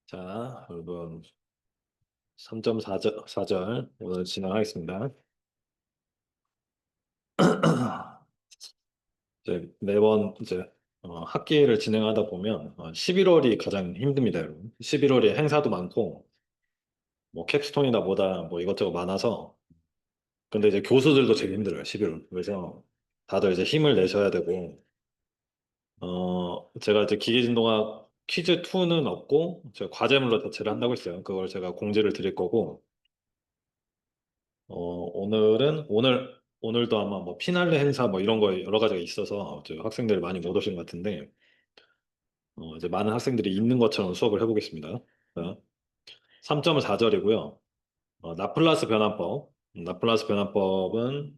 자, 여러분 3.4절 오늘 진행하겠습니다. 이제 매번 학기를 진행하다 보면 11월이 가장 힘듭니다, 여러분. 11월에 행사도 많고 뭐 캡스톤이다 뭐다 뭐 이것저것 많아서 근데 이제 교수들도 제일 힘들어요, 11월. 그래서 다들 이제 힘을 내셔야 되고 제가 이제 기계진동학 퀴즈 2는 없고 제가 과제물로 대체를 한다고 했어요. 그걸 제가 공지를 드릴 거고 오늘도 아마 뭐 피날레 행사 뭐 이런 거 여러 가지가 있어서 저 학생들이 많이 못 오신 것 같은데 이제 많은 학생들이 있는 것처럼 수업을 해보겠습니다. 3.4절이고요. 라플라스 변환법. 라플라스 변환법은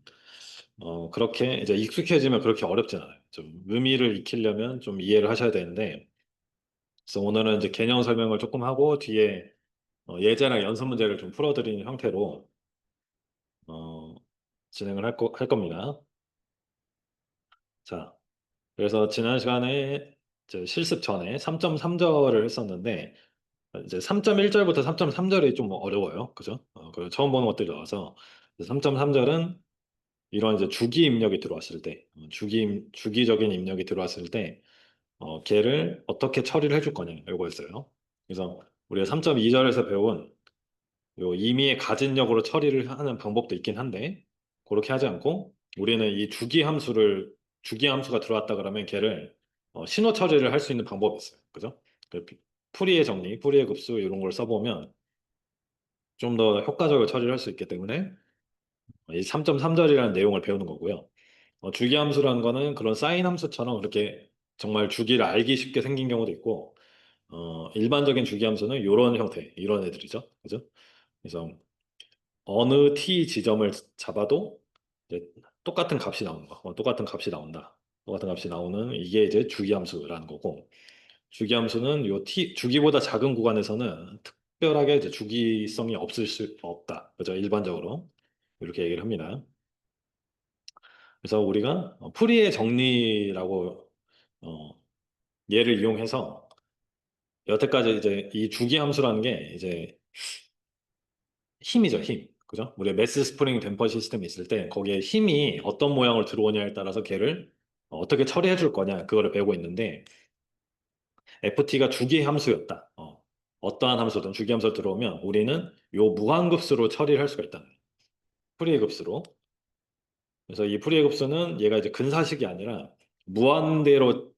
그렇게 이제 익숙해지면 그렇게 어렵진 않아요. 좀 의미를 익히려면 좀 이해를 하셔야 되는데 그래서 오늘은 이제 개념 설명을 조금 하고 뒤에 예제랑 연습 문제를 좀 풀어드리는 형태로 어, 진행을 할 겁니다. 자, 그래서 지난 시간에 이제 실습 전에 3.3절을 했었는데 이제 3.1절부터 3.3절이 좀 어려워요. 그죠? 그리고 처음 보는 것들이 나와서 3.3절은 이런 이제 주기 입력이 들어왔을 때 주기적인 입력이 들어왔을 때 걔를 어떻게 처리를 해줄 거냐 이거였어요. 그래서 우리가 3.2절에서 배운 요 임의의 가진력으로 처리를 하는 방법도 있긴 한데 그렇게 하지 않고 우리는 이 주기 함수가 들어왔다 그러면 걔를 신호 처리를 할 수 있는 방법이 있어요. 그죠? 그 풀이의 정리, 풀이의 급수 이런 걸 써보면 좀 더 효과적으로 처리를 할 수 있기 때문에 이 3.3절이라는 내용을 배우는 거고요. 주기 함수라는 거는 그런 사인 함수처럼 그렇게 정말 주기를 알기 쉽게 생긴 경우도 있고 일반적인 주기 함수는 이런 형태, 이런 애들이죠. 그죠? 그래서 어느 t 지점을 잡아도 이제 똑같은 값이 나오는 거, 똑같은 값이 나온다. 똑같은 값이 나오는 이게 이제 주기함수라는 거고, 주기함수는 요 t 주기보다 작은 구간에서는 특별하게 이제 주기성이 없을 수 없다. 그죠? 일반적으로 이렇게 얘기를 합니다. 그래서 우리가 풀이의 정리라고 어, 얘를 이용해서 여태까지 이제 이 주기함수라는 게 이제 힘이죠, 힘. 그죠? 우리 매스 스프링 댐퍼 시스템이 있을 때 거기에 힘이 어떤 모양으로 들어오냐에 따라서 걔를 어떻게 처리해 줄 거냐 그거를 배우고 있는데 FT가 주기 함수였다. 어떠한 함수든 주기 함수 들어오면 우리는 요 무한급수로 처리를 할 수가 있다. 풀이의 급수로. 그래서 이 풀이의 급수는 얘가 이제 근사식이 아니라 무한대로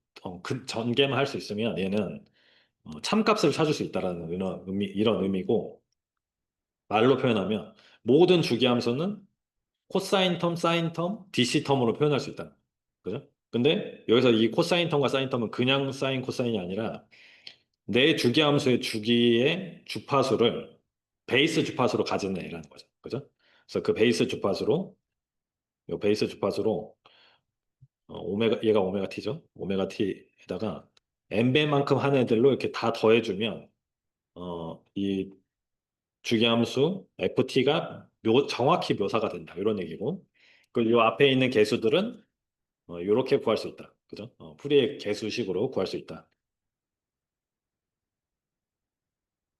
전개만 할 수 있으면 얘는 참값을 찾을 수 있다라는 이런 의미고 말로 표현하면 모든 주기 함수는 코사인 텀, 사인 텀, DC 텀으로 표현할 수 있다. 그죠? 근데 여기서 이 코사인 텀과 사인 텀은 그냥 사인, 코사인이 아니라 내 주기함수의 주기의 주파수를 베이스 주파수로 가진 애라는 거죠. 그죠? 그래서 그 베이스 주파수로 얘가 오메가 t죠. 오메가 t에다가 n배만큼 한 애들로 이렇게 다 더해주면 이 주기함수 ft가 정확히 묘사가 된다. 이런 얘기고. 그리고 이 앞에 있는 개수들은 이렇게 구할 수 있다. 그죠? 풀이의 개수식으로 구할 수 있다.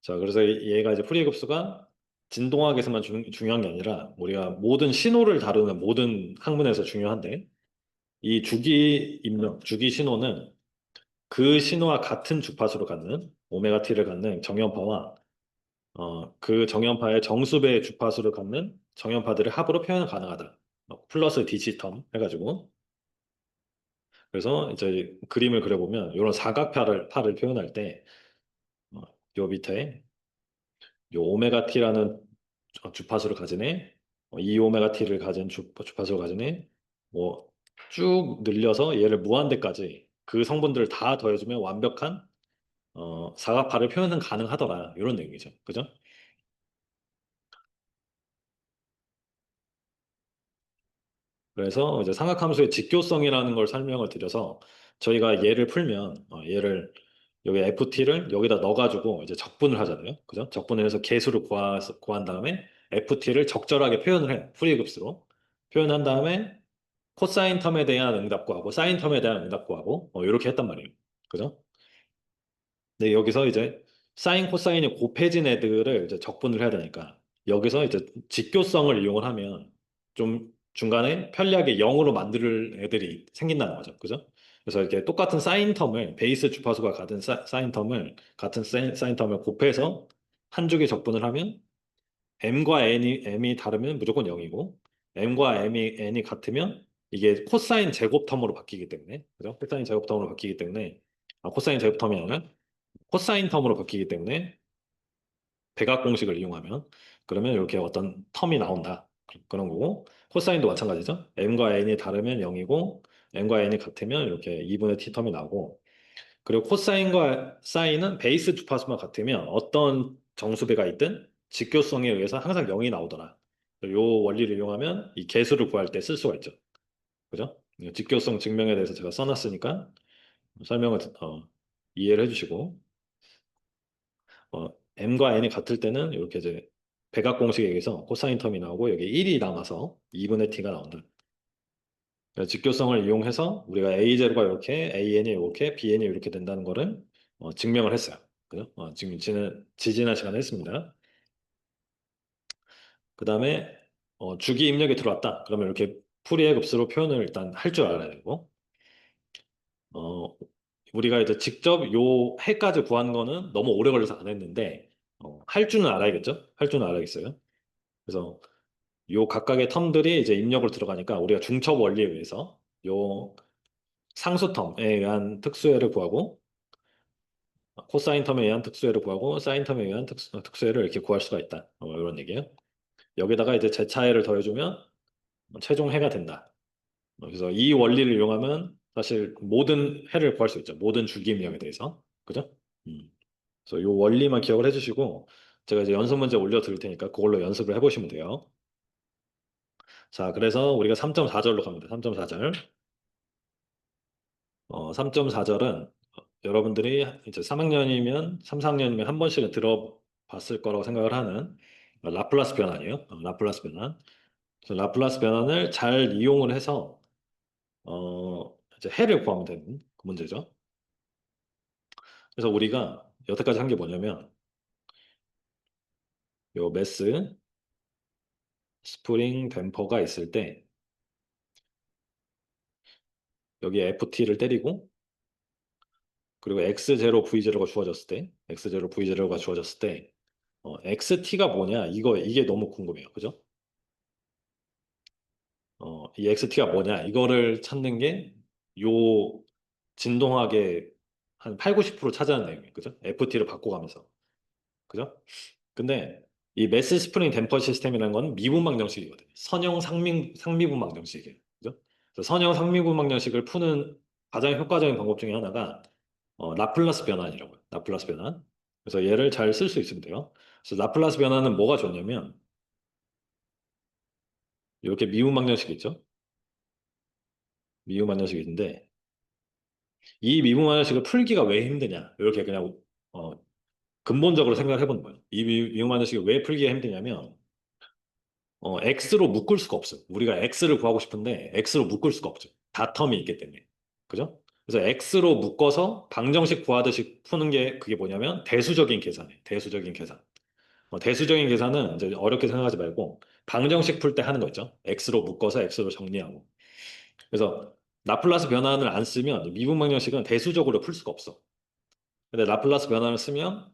자, 그래서 얘가 이제 풀이의 급수가 진동학에서만 중요한 게 아니라 우리가 모든 신호를 다루는 모든 학문에서 중요한데 이 주기 입력, 주기 신호는 그 신호와 같은 주파수로 갖는 오메가 t를 갖는 정연파와 그 정연파의 정수배의 주파수를 갖는 정연파들의 합으로 표현 가능하다. 플러스 DC 텀 해가지고 그래서 이제 그림을 그려보면 이런 사각파를 표현할 때 요 밑에 요 오메가 t라는 주파수를 가진 애, 이 오메가 t를 가진 주파수를 가진 애, 뭐 쭉 늘려서 얘를 무한대까지 그 성분들을 다 더해주면 완벽한 사각파를 표현은 가능하더라 이런 내용이죠. 그죠? 그래서 이제 삼각함수의 직교성이라는 걸 설명을 드려서 저희가 얘를 풀면 얘를 여기 FT를 여기다 넣어가지고 이제 적분을 하잖아요. 그죠? 적분을 해서 개수를 구한 다음에 FT를 적절하게 표현을 해요. 프리급수로. 표현한 다음에 코사인 텀에 대한 응답 구하고 사인 텀에 대한 응답 구하고 이렇게 했단 말이에요. 그죠? 네, 여기서 이제 사인, 코사인이 곱해진 애들을 이제 적분을 해야 되니까 여기서 이제 직교성을 이용을 하면 좀 중간에 편리하게 0으로 만들 애들이 생긴다는 거죠. 그죠? 그래서 이렇게 똑같은 사인 텀을 베이스 주파수가 같은 사인 텀을 같은 사인 텀을 곱해서 한 쪽에 적분을 하면 m과 m이 다르면 무조건 0이고 m과 n이 같으면 이게 코사인 제곱 텀으로 바뀌기 때문에 그죠? 코사인 제곱 텀으로 바뀌기 때문에 코사인 제곱 텀이 아니라 코사인 텀으로 바뀌기 때문에 백악 공식을 이용하면 그러면 이렇게 어떤 텀이 나온다. 그런 거고 코사인도 마찬가지죠. m과 n이 다르면 0이고 m과 n이 같으면 이렇게 2분의 t 텀이 나오고 그리고 코사인과 사인은 베이스 주파수만 같으면 어떤 정수배가 있든 직교성에 의해서 항상 0이 나오더라. 이 원리를 이용하면 이 개수를 구할 때 쓸 수가 있죠. 그죠? 직교성 증명에 대해서 제가 써놨으니까 설명을 이해를 해주시고 m과 n이 같을 때는 이렇게 이제 백악 공식에 의해서 코사인 텀이 나오고 여기 1이 남아서 2분의 t가 나온다. 그래서 직교성을 이용해서 우리가 A0가 이렇게, AN이 이렇게, BN이 이렇게 된다는 거를 증명을 했어요. 그죠? 지금 지지난 시간에 했습니다. 그 다음에 주기 입력이 들어왔다. 그러면 이렇게 풀이의 급수로 표현을 일단 할 줄 알아야 되고 어, 우리가 이제 직접 요 해까지 구한 거는 너무 오래 걸려서 안 했는데 할 줄은 알아야겠죠? 할 줄은 알아야겠어요. 그래서 요 각각의 텀들이 이제 입력으로 들어가니까 우리가 중첩 원리에 의해서 요 상수 텀에 의한 특수해를 구하고 코사인 텀에 의한 특수해를 구하고 사인 텀에 의한 특수해를 이렇게 구할 수가 있다. 이런 얘기예요. 여기다가 이제 제차해를 더해주면 최종 해가 된다. 그래서 이 원리를 이용하면 사실 모든 해를 구할 수 있죠. 모든 주기임령에 대해서. 그죠? 음. 그래서 이 원리만 기억을 해주시고 제가 이제 연습 문제 올려드릴 테니까 그걸로 연습을 해보시면 돼요. 자, 그래서 우리가 3.4절로 갑니다. 3.4절. 3.4절은 여러분들이 이제 3학년이면 3, 4학년이면 한 번씩은 들어봤을 거라고 생각을 하는 라플라스 변환이에요. 라플라스 변환. 그래서 라플라스 변환을 잘 이용을 해서 이제 해를 구하면 되는 그 문제죠. 그래서 우리가 여태까지 한 게 뭐냐면 요 매스 스프링 댐퍼가 있을 때 여기 FT를 때리고 그리고 X0 V0가 주어졌을 때 X0 V0가 주어졌을 때 XT가 뭐냐 이게 너무 궁금해요. 그죠? 이 XT가 뭐냐 이거를 찾는 게 요 진동하게 한 8, 90% 차지하는 내용이에요. 그죠? FT를 바꿔가면서. 그죠? 근데 이 매스 스프링 댐퍼 시스템이라는 건 미분방 정식이거든요. 선형 상미분방 정식이에요. 그죠? 그래서 선형 상미분방 정식을 푸는 가장 효과적인 방법 중에 하나가 라플라스 변환이라고요. 라플라스 변환. 그래서 얘를 잘 쓸 수 있으면 돼요. 그래서 라플라스 변환은 뭐가 좋냐면 이렇게 미분방 정식이 있죠. 미분방 정식이 있는데 이 미분방 정식을 풀기가 왜 힘드냐? 이렇게 그냥 어, 근본적으로 생각을 해보는 거예요. 이 미분방 정식이 왜 풀기가 힘드냐면 X로 묶을 수가 없어요. 우리가 X를 구하고 싶은데 X로 묶을 수가 없죠. 다텀이 있기 때문에. 그죠? 그래서 X로 묶어서 방정식 구하듯이 푸는 게 그게 뭐냐면 대수적인 계산이에요. 대수적인 계산. 대수적인 계산은 이제 어렵게 생각하지 말고 방정식 풀 때 하는 거 있죠. X로 묶어서 X로 정리하고. 그래서 라플라스 변환을 안 쓰면 미분 방정식은 대수적으로 풀 수가 없어. 근데 라플라스 변환을 쓰면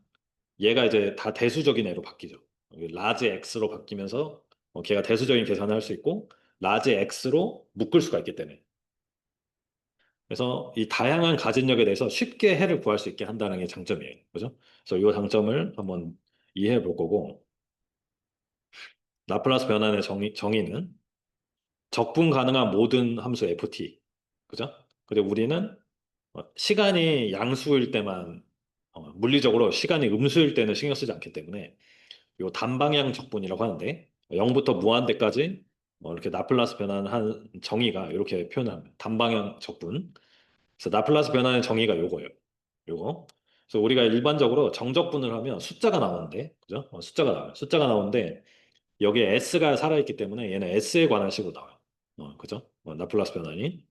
얘가 이제 다 대수적인 애로 바뀌죠. 라지 X로 바뀌면서 걔가 대수적인 계산을 할 수 있고 라지 X로 묶을 수가 있기 때문에. 그래서 이 다양한 가진력에 대해서 쉽게 해를 구할 수 있게 한다는 게 장점이에요. 그죠? 그래서 이 장점을 한번 이해해 볼 거고 라플라스 변환의 정의는 적분 가능한 모든 함수 ft. 그죠? 그리고 우리는 시간이 양수일 때만 물리적으로 시간이 음수일 때는 신경 쓰지 않기 때문에 요 단방향 적분이라고 하는데 0부터 무한대까지 이렇게 라플라스 변환한 정의가 이렇게 표현합니다. 단방향 적분. 그래서 라플라스 변환의 정의가 요거예요. 요거. 그래서 우리가 일반적으로 정적분을 하면 숫자가 나오는데, 그죠? 숫자가 나와요. 숫자가 나오는데 여기에 s가 살아있기 때문에 얘는 s에 관한 식으로 나와요. 그죠? 라플라스 변환이.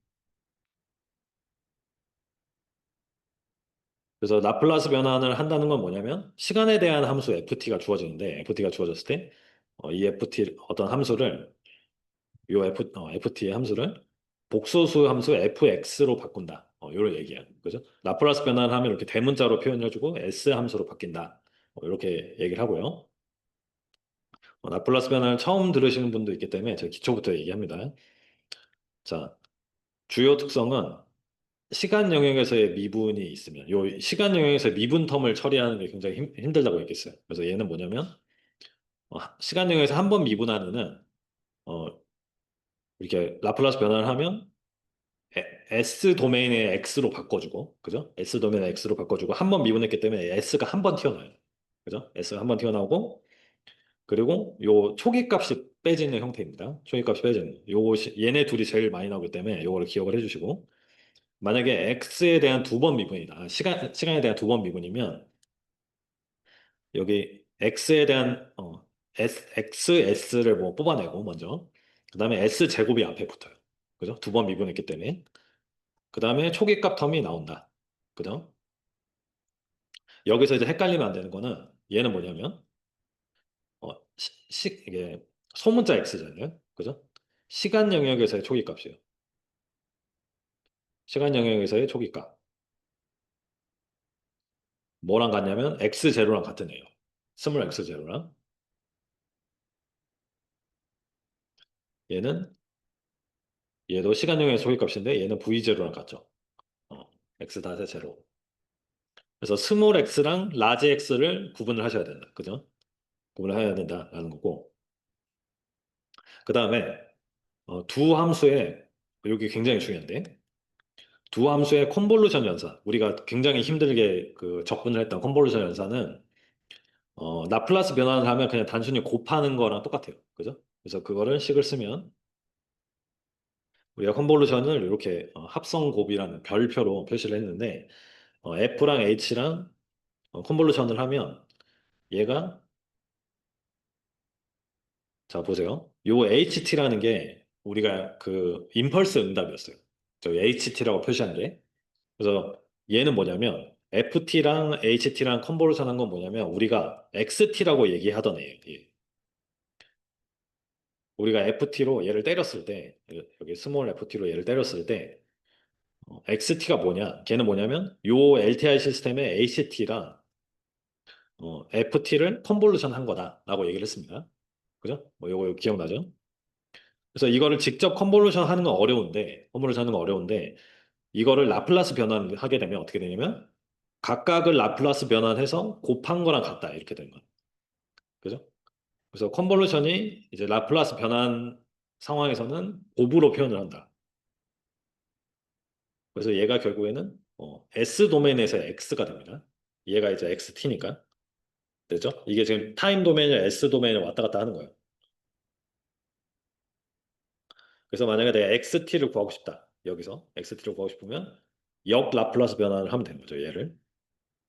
그래서 라플라스 변환을 한다는 건 뭐냐면 시간에 대한 함수 ft가 주어지는데 FT가 주어졌을 때 이 ft 어떤 함수를 요 ft의 함수를 복소수 함수 fx로 바꾼다. 요런 얘기야. 그죠? 라플라스 변환을 하면 이렇게 대문자로 표현해주고 s 함수로 바뀐다. 이렇게 얘기를 하고요. 라플라스 변환을 처음 들으시는 분도 있기 때문에 제가 기초부터 얘기합니다. 자, 주요 특성은 시간 영역에서의 미분이 있으면 요 시간 영역에서의 미분 텀을 처리하는 게 굉장히 힘들다고 얘기했어요. 그래서 얘는 뭐냐면 시간 영역에서 한 번 미분하는 은 어, 이렇게 라플라스 변환을 하면 S 도메인의 X로 바꿔주고, 그죠? S 도메인의 X로 바꿔주고, 한 번 미분했기 때문에 S가 한 번 튀어나와요. 그죠? S가 한 번 튀어나오고, 그리고 요 초기값이 빼지는 형태입니다. 초기값이 빼지는. 얘네 둘이 제일 많이 나오기 때문에 요거를 기억을 해주시고, 만약에 X에 대한 두 번 미분이다. 시간에 대한 두 번 미분이면, 여기 X에 대한, XS를 뭐 뽑아내고, 먼저. 그 다음에 S 제곱이 앞에 붙어요. 그죠? 두 번 미분했기 때문에. 그 다음에 초기값 텀이 나온다. 그죠? 여기서 이제 헷갈리면 안 되는 거는 얘는 뭐냐면 이게 소문자 x잖아요. 그죠? 시간 영역에서의 초기값이에요. 시간 영역에서의 초기값. 뭐랑 같냐면 x0랑 같은 애예요. 스몰 x0랑 얘는 얘도 시간 영역의 초기값인데 얘는 v0랑 같죠. x 닷의 제로. 그래서 스몰 x랑 라지 x를 구분을 하셔야 된다. 그죠? 구분을 해야 된다라는 거고. 그 다음에 두 함수의 여기 굉장히 중요한데 두 함수의 컨볼루션 연산, 우리가 굉장히 힘들게 그 적분을 했던 컨볼루션 연산은 라플라스 변환을 하면 그냥 단순히 곱하는 거랑 똑같아요. 그죠? 그래서 그거를 식을 쓰면 우리가 컨볼루션을 이렇게 합성 곱이라는 별표로 표시를 했는데 F랑 H랑 컨볼루션을 하면 얘가 자 보세요. 요 HT라는 게 우리가 그 임펄스 응답이었어요. 저 HT라고 표시한 게. 그래서 얘는 뭐냐면 FT랑 HT랑 컨볼루션 한 건 뭐냐면 우리가 XT라고 얘기하던 애예요. 예. 우리가 FT로 얘를 때렸을 때 여기 스몰 FT로 얘를 때렸을 때 XT가 뭐냐? 걔는 뭐냐면 요 LTI 시스템의 HT랑 FT를 컨볼루션 한 거다라고 얘기를 했습니다. 그죠? 뭐 요거 기억나죠? 그래서 이거를 직접 컨볼루션 하는 건 어려운데 컨볼루션 하는 건 어려운데 이거를 라플라스 변환을 하게 되면 어떻게 되냐면 각각을 라플라스 변환해서 곱한 거랑 같다 이렇게 되는 거예요. 그죠? 그래서 컨볼루션이 이제 라플라스 변환 상황에서는 곱으로 표현을 한다. 그래서 얘가 결국에는 S 도메인에서 X가 됩니다. 얘가 이제 XT니까 되죠? 이게 지금 타임 도메인이나 S 도메인을 왔다 갔다 하는 거예요. 그래서 만약에 내가 XT를 구하고 싶다. 여기서 XT를 구하고 싶으면 역 라플라스 변환을 하면 되는 거죠. 얘를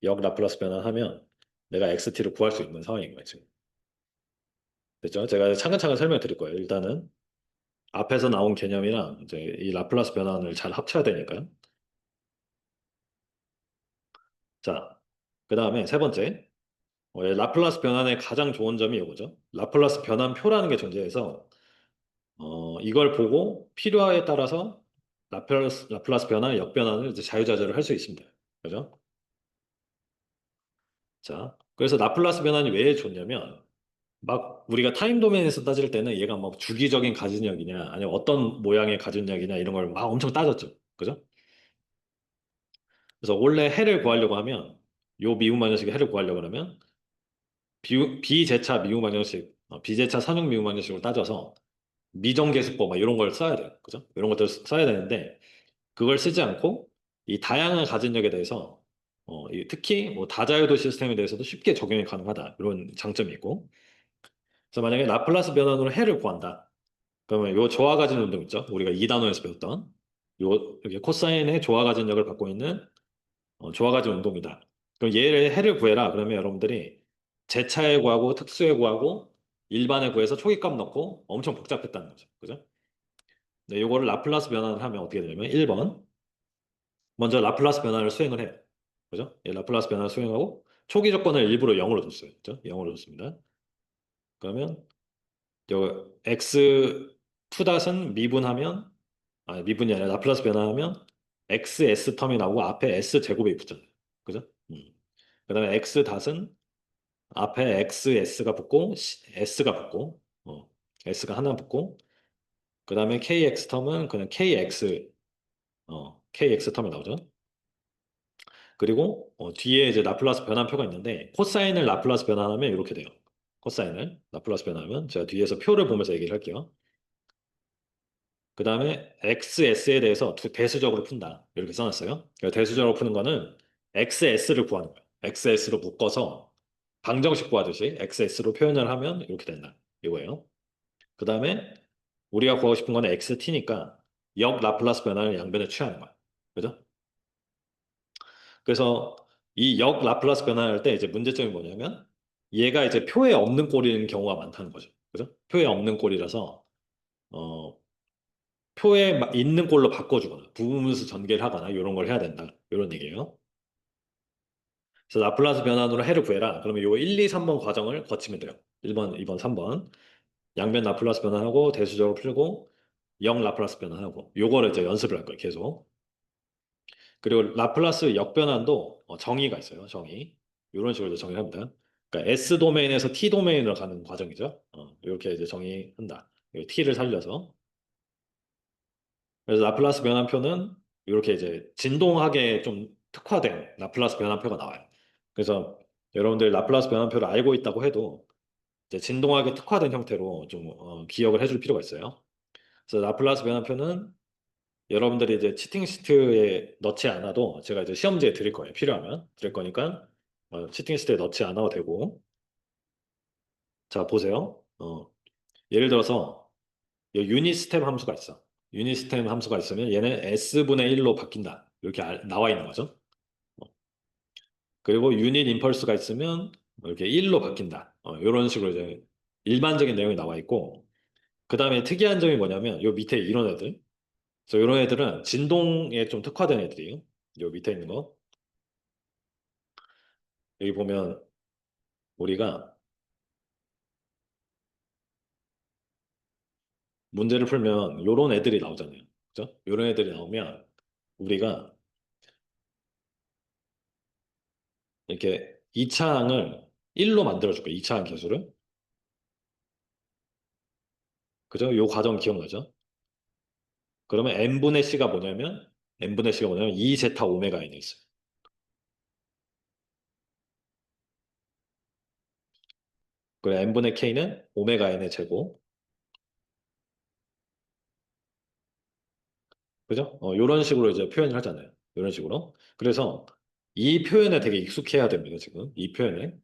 역 라플라스 변환하면 내가 XT를 구할 수 있는 상황인 거예요. 지금. 됐죠? 제가 차근차근 설명드릴 거예요. 일단은 앞에서 나온 개념이랑 이제 이 라플라스 변환을 잘 합쳐야 되니까요. 자, 그 다음에 세 번째, 이 라플라스 변환의 가장 좋은 점이 이거죠. 라플라스 변환표라는 게 존재해서 이걸 보고 필요에 따라서 라플라스 변환, 역변환을 이제 자유자재로 할 수 있습니다. 그죠? 자, 그래서 라플라스 변환이 왜 좋냐면 막 우리가 타임 도메인에서 따질 때는 얘가 막 주기적인 가진력이냐 아니면 어떤 모양의 가진력이냐 이런 걸 막 엄청 따졌죠. 그죠? 그래서 원래 해를 구하려고 하면 요 미분 방정식의 해를 구하려고 하면 비제차 미분 방정식, 비제차 선형 미분 방정식으로 따져서 미정계수법 막 이런 걸 써야 돼요. 그죠? 이런 것들 써야 되는데 그걸 쓰지 않고 이 다양한 가진력에 대해서 특히 뭐 다자유도 시스템에 대해서도 쉽게 적용이 가능하다. 이런 장점이 있고. 그래서 만약에 라플라스 변환으로 해를 구한다. 그러면 요 조화 가진 운동 있죠? 우리가 2단원에서 배웠던 요 여기 코사인의 조화 가진력을 갖고 있는 조화 가진 운동이다. 그럼 얘를 해를 구해라. 그러면 여러분들이 제차에 구하고 특수에 구하고 일반에 구해서 초기값 넣고 엄청 복잡했다는 거죠. 그죠? 네, 요거를 라플라스 변환을 하면 어떻게 되냐면 1번 먼저 라플라스 변환을 수행을 해요. 그죠? 얘 라플라스 변화를 수행하고 초기 조건을 일부러 0으로 줬어요. 그죠? 0으로 줬습니다. 그러면 요 x 투 닷은 미분하면 미분이 아니라 라플라스 변화하면 xs 텀이 나오고 앞에 s 제곱이 붙잖아요. 그죠? 그다음에 x 닷은 앞에 xs가 붙고 s가 붙고 s가 하나 붙고 그다음에 kx 텀은 그냥 kx 텀이 나오죠. 그리고 뒤에 이제 라플라스 변환표가 있는데 코사인을 라플라스 변환하면 이렇게 돼요. 코사인을 라플라스 변환하면 제가 뒤에서 표를 보면서 얘기를 할게요. 그 다음에 XS에 대해서 대수적으로 푼다. 이렇게 써놨어요. 그러니까 대수적으로 푸는 거는 XS를 구하는 거예요. XS로 묶어서 방정식 구하듯이 XS로 표현을 하면 이렇게 된다. 이거예요. 그 다음에 우리가 구하고 싶은 거는 XT니까 역 라플라스 변화를 양변에 취하는 거야. 그죠? 그래서 이 역 라플라스 변화할 때 이제 문제점이 뭐냐면 얘가 이제 표에 없는 꼴인 경우가 많다는 거죠. 그죠? 표에 없는 꼴이라서 어, 표에 있는 꼴로 바꿔주거나 부분수 전개를 하거나 이런 걸 해야 된다. 이런 얘기예요. 그래서 라플라스 변환으로 해를 구해라. 그러면 요 1, 2, 3번 과정을 거치면 돼요. 1번, 2번, 3번. 양변 라플라스 변환하고 대수적으로 풀고 0 라플라스 변환하고 요거를 이제 연습을 할 거예요. 계속. 그리고 라플라스 역변환도 정의가 있어요. 정의. 이런 식으로 이제 정의합니다. 그러니까 S 도메인에서 T 도메인으로 가는 과정이죠. 이렇게 이제 정의한다. T를 살려서. 그래서 라플라스 변환표는 이렇게 이제 진동하게 좀 특화된 라플라스 변환표가 나와요. 그래서 여러분들 라플라스 변환표를 알고 있다고 해도 이제 진동하게 특화된 형태로 좀 기억을 해줄 필요가 있어요. 그래서 라플라스 변환표는 여러분들이 이제 치팅 시트에 넣지 않아도 제가 이제 시험지에 드릴 거예요. 필요하면 드릴 거니까 치팅 시트에 넣지 않아도 되고. 자, 보세요. 예를 들어서 유닛 스텝 함수가 있어. 유닛 스텝 함수가 있으면 얘는 s분의 1로 바뀐다. 이렇게 나와 있는 거죠. 어, 그리고 유닛 임펄스가 있으면 이렇게 1로 바뀐다. 이런 식으로 이제 일반적인 내용이 나와 있고. 그 다음에 특이한 점이 뭐냐면 요 밑에 이런 애들. 그래서 이런 애들은 진동에 좀 특화된 애들이에요. 요 밑에 있는 거. 여기 보면 우리가 문제를 풀면 요런 애들이 나오잖아요. 그죠? 요런 애들이 나오면 우리가 이렇게 이 차항을 1로 만들어줄 거예요. 이 차항 계수를. 그죠? 요 과정 기억나죠? 그러면 n분의 c가 뭐냐면 2 제타 오메가 n이 있어요. 그리고 n분의 k는 오메가 n의 제곱. 그죠? 요런 식으로 이제 표현을 하잖아요. 요런 식으로. 그래서 이 표현에 되게 익숙해야 됩니다. 지금 이 표현에.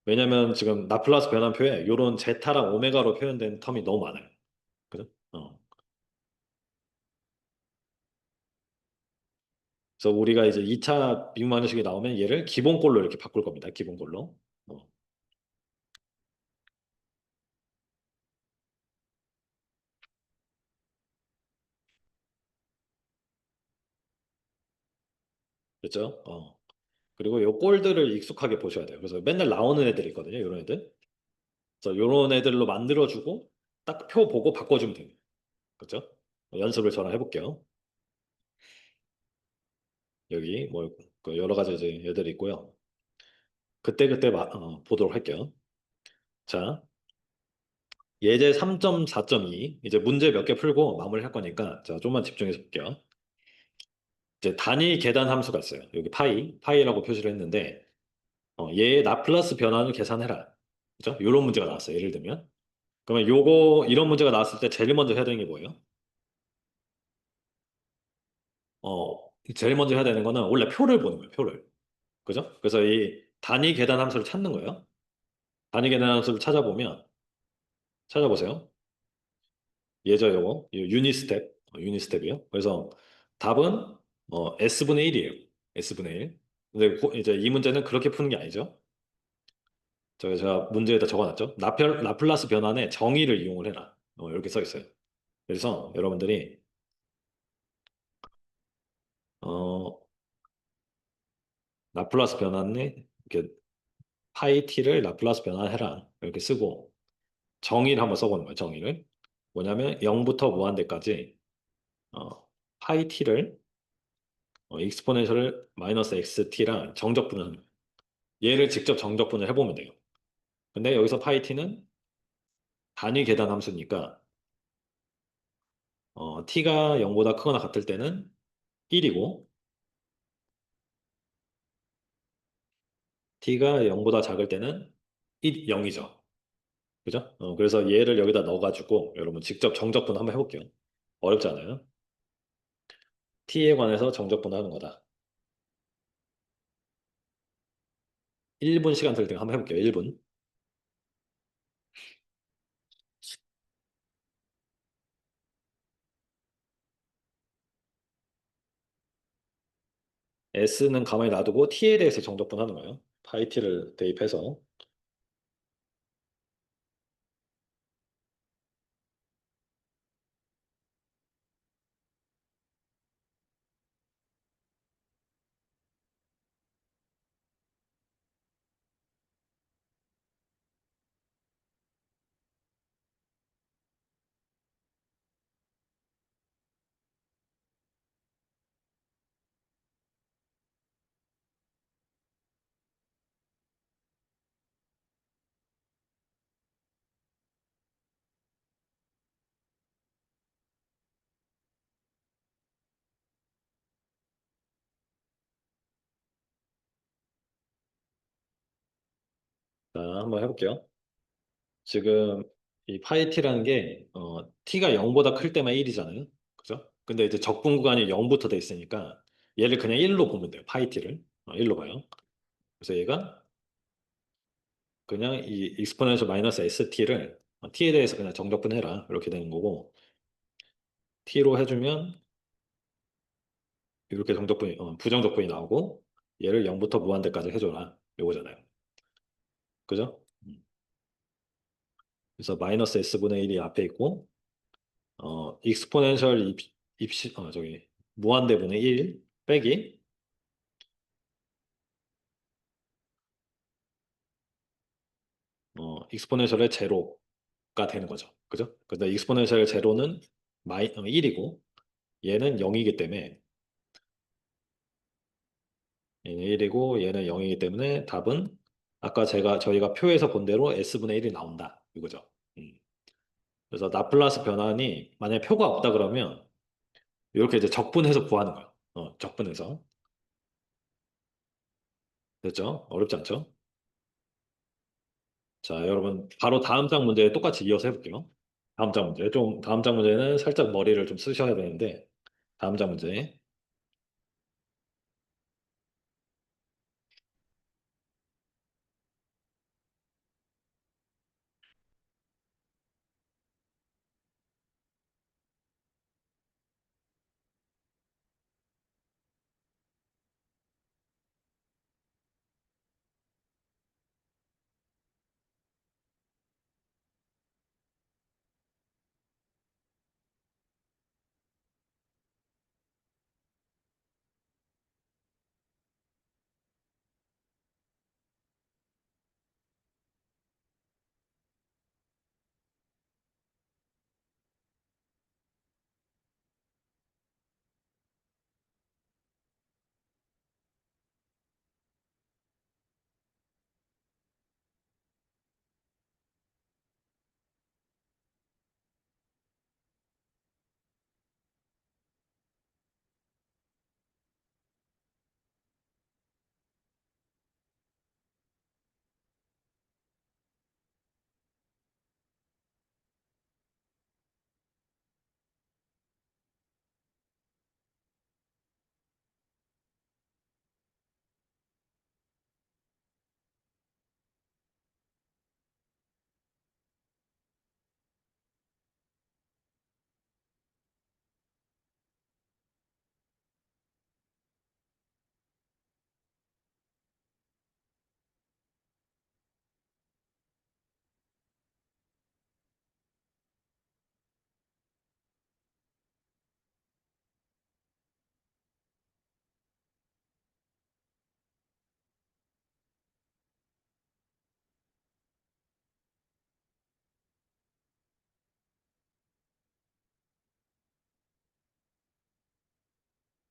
왜냐면 지금 라플라스 변환표에 요런 제타랑 오메가로 표현된 텀이 너무 많아요. 그죠? 그래서 우리가 이제 2차 빅방정식이 나오면 얘를 기본꼴로 이렇게 바꿀 겁니다. 기본꼴로. 어, 그렇죠? 그리고 요 꼴들을 익숙하게 보셔야 돼요. 그래서 맨날 나오는 애들이 있거든요. 이런 애들. 그래서 이런 애들로 만들어주고 딱 표 보고 바꿔주면 됩니다. 그렇죠? 연습을 저랑 해볼게요. 여기 뭐그 여러 가지 이제 애들이 있고요. 그때그때 보도록 할게요. 자, 예제 3.4.2 이제 문제 몇 개 풀고 마무리할 거니까 자, 좀만 집중해서 볼게요. 이제 단위 계단 함수가 있어요. 여기 파이라고 표시를 했는데 얘의 라플라스 변환을 계산해라. 그죠? 이런 문제가 나왔어요. 예를 들면. 그러면 이런 문제가 나왔을 때 제일 먼저 해야 되는 게 뭐예요? 제일 먼저 해야 되는 거는 원래 표를 보는 거예요. 표를. 그죠? 그래서 이 단위 계단 함수를 찾는 거예요. 단위 계단 함수를 찾아보세요. 예저 요거, 유니 스텝이요. 그래서 답은 S분의 1이에요. S분의 1. 근데 이제 이 문제는 그렇게 푸는 게 아니죠. 제가 문제에다 적어놨죠. 라플라스 변환의 정의를 이용을 해라. 이렇게 써 있어요. 그래서 여러분들이 어, 라플라스 변환에 이렇게 파이 t를 라플라스 변환해라 이렇게 쓰고 정의를 한번 써보는 거예요. 정의를 뭐냐면 0부터 무한대까지 어, 파이 t를 익스포넨셜을 마이너스 xt랑 정적분을 하는 거예요. 얘를 직접 정적분을 해보면 돼요. 근데 여기서 파이 t는 단위 계산 함수니까 t가 0보다 크거나 같을 때는 1이고 t가 0보다 작을 때는 0이죠. 그죠? 그래서 얘를 여기다 넣어가지고 여러분 직접 정적분 한번 해볼게요. 어렵지 않아요? t에 관해서 정적분 하는 거다. 1분 시간 될 때 한번 해볼게요. 1분. s는 가만히 놔두고 t에 대해서 정적분 하는 거예요. 파이 t를 대입해서. 자, 한번 해볼게요. 지금 이 파이 t라는 게 t가 0보다 클 때만 1이잖아요. 그죠? 근데 이제 적분 구간이 0부터 돼 있으니까 얘를 그냥 1로 보면 돼요. 파이 t를. 1로 봐요. 그래서 얘가 그냥 이 익스포넨셜 마이너스 st를 t에 대해서 그냥 정적분해라 이렇게 되는 거고 t로 해주면 이렇게 정적분이 부정적분이 나오고 얘를 0부터 무한대까지 해줘라 요거잖아요. 그죠? 그래서 마이너스 s분의 1이 앞에 있고 익스포넨셜 저기 무한대분의 1 빼기 익스포넨셜의 제로가 되는 거죠. 그죠? 근데 익스포넨셜의 제로는 1이고 얘는 0이기 때문에 얘는 1이고 얘는 0이기 때문에 답은 아까 저희가 표에서 본 대로 s분의 1이 나온다. 이거죠. 음. 그래서 라플라스 변환이 만약에 표가 없다 그러면 이렇게 이제 적분해서 구하는 거예요. 적분해서. 됐죠? 어렵지 않죠? 자, 여러분 바로 다음 장 문제 똑같이 이어서 해볼게요. 다음 장 문제. 다음 장 문제는 살짝 머리를 좀 쓰셔야 되는데 다음 장 문제.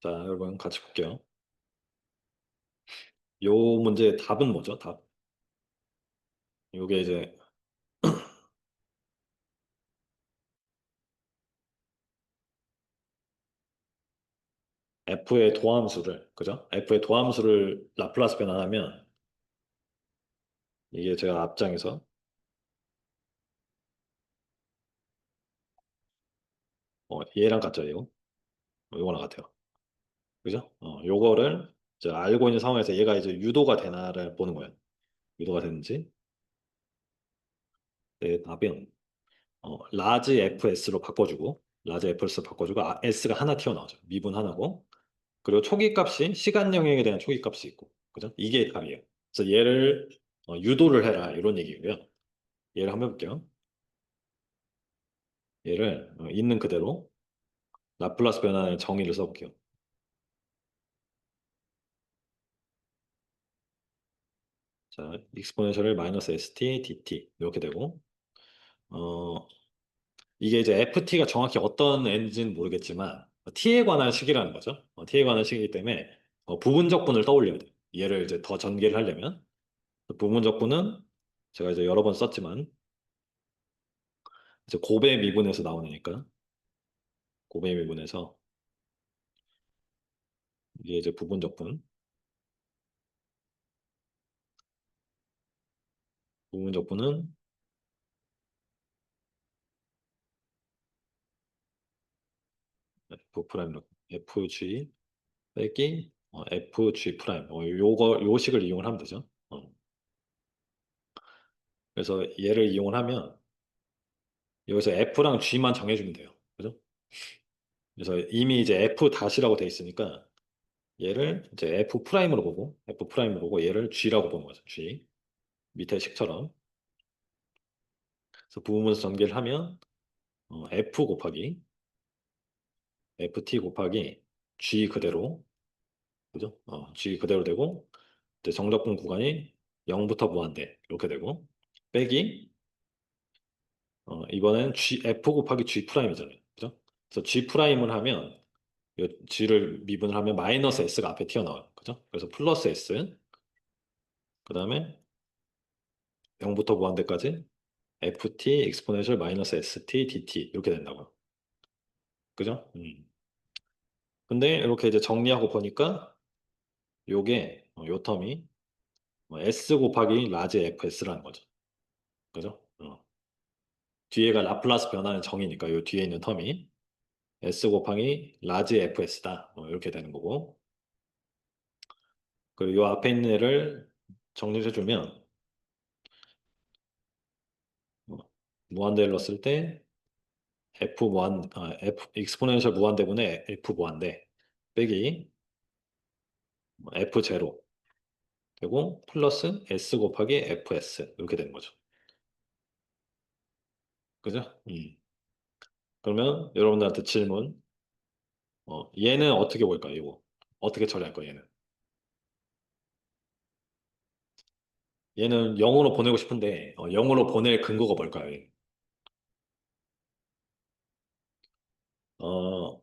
자, 여러분 같이 볼게요. 요 문제의 답은 뭐죠? 답. 요게 이제 f의 도함수를, 그죠? f의 도함수를 라플라스 변환하면 이게 제가 앞장에서 얘랑 같죠, 이거? 요거랑 같아요. 그죠? 요거를 이제 알고 있는 상황에서 얘가 이제 유도가 되나를 보는 거예요. 유도가 되는지. 네, 답은 라지 fs로 바꿔주고, 라지 fs로 바꿔주고, s가 하나 튀어나오죠. 미분 하나고. 그리고 초기 값이 시간 영역에 대한 초기 값이 있고, 그죠? 이게 답이에요. 그래서 얘를 유도를 해라 이런 얘기고요. 얘를 한번 해볼게요. 얘를 있는 그대로 라플라스 변환의 정의를 써볼게요. 자, 익스포넨셜을 마이너스 st dt 이렇게 되고, 어, 이게 이제 ft가 정확히 어떤 n지는 모르겠지만 t에 관한 식이라는 거죠. t에 관한 식이기 때문에 부분적분을 떠올려야 돼요. 얘를 이제 더 전개를 하려면 부분적분은 제가 이제 여러 번 썼지만 이제 곱의 미분에서 나오니까 곱의 미분에서 이게 이제 부분적분은 f 프라임로 fg 빼기 fg 프라임 요 식을 이용을 하면 되죠. 그래서 얘를 이용을 하면 여기서 f랑 g만 정해주면 돼요. 그죠? 그래서 이미 이제 f 다시라고 돼 있으니까 얘를 이제 f 프라임으로 보고 얘를 g라고 보는 거죠. g 밑에 식처럼. 그래서 부분수 전개를 하면 f 곱하기 ft 곱하기 g 그대로, 그죠? g 그대로 되고 이제 정적분 구간이 0부터 무한대 이렇게 되고 빼기 이번엔 f 곱하기 g 프라임이잖아요. 그죠? 그래서 g 프라임을 하면 요 g를 미분을 하면 마이너스 s가 앞에 튀어나와요. 그죠? 그래서 플러스 s 그다음에 0부터 무한대까지 ft 익스포넨셜 마이너스 st dt 이렇게 된다고요. 그죠? 근데 이렇게 이제 정리하고 보니까 요게 요 텀이 s 곱하기 라지 fs라는 거죠. 그죠? 뒤에가 라플라스 변화는 정이니까 요 뒤에 있는 텀이 s 곱하기 라지 fs다. 이렇게 되는 거고. 그리고 요 앞에 있는 애를 정리해 주면 어, 무한대를 넣었을 때 f 익스포넨셜 무한대분의 f 무한대 빼기 f 제로 되고 플러스 s 곱하기 fs 이렇게 되는 거죠. 그죠? 그러면 여러분들한테 질문. 얘는 어떻게 볼까요? 이거 어떻게 처리할 거예요? 얘는 0으로 보내고 싶은데 0으로 보낼 근거가 뭘까요? 얘?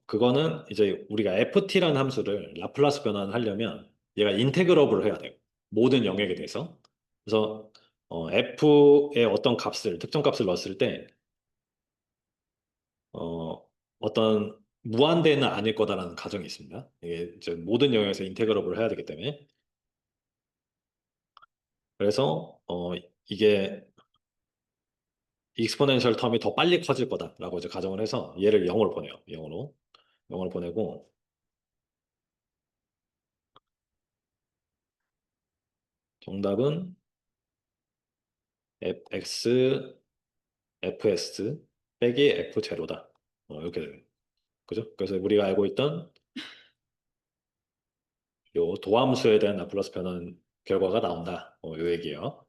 그거는 이제 우리가 ft라는 함수를 라플라스 변환을 하려면 얘가 인테그러블을 해야 돼요. 모든 영역에 대해서. 그래서 f의 어떤 값을 특정 값을 넣었을 때 어떤 무한대는 아닐 거다라는 가정이 있습니다. 이게 이제 모든 영역에서 인테그러블을 해야 되기 때문에 그래서 이게 익스포넨셜 텀이 더 빨리 커질 거다라고 이제 가정을 해서 얘를 0으로 보내요. 0으로 보내고 정답은 x fs 빼기 f 제로다. 이렇게 되는 그죠? 그래서 우리가 알고 있던 요 도함수에 대한 라플라스 변환 결과가 나온다. 요 얘기예요.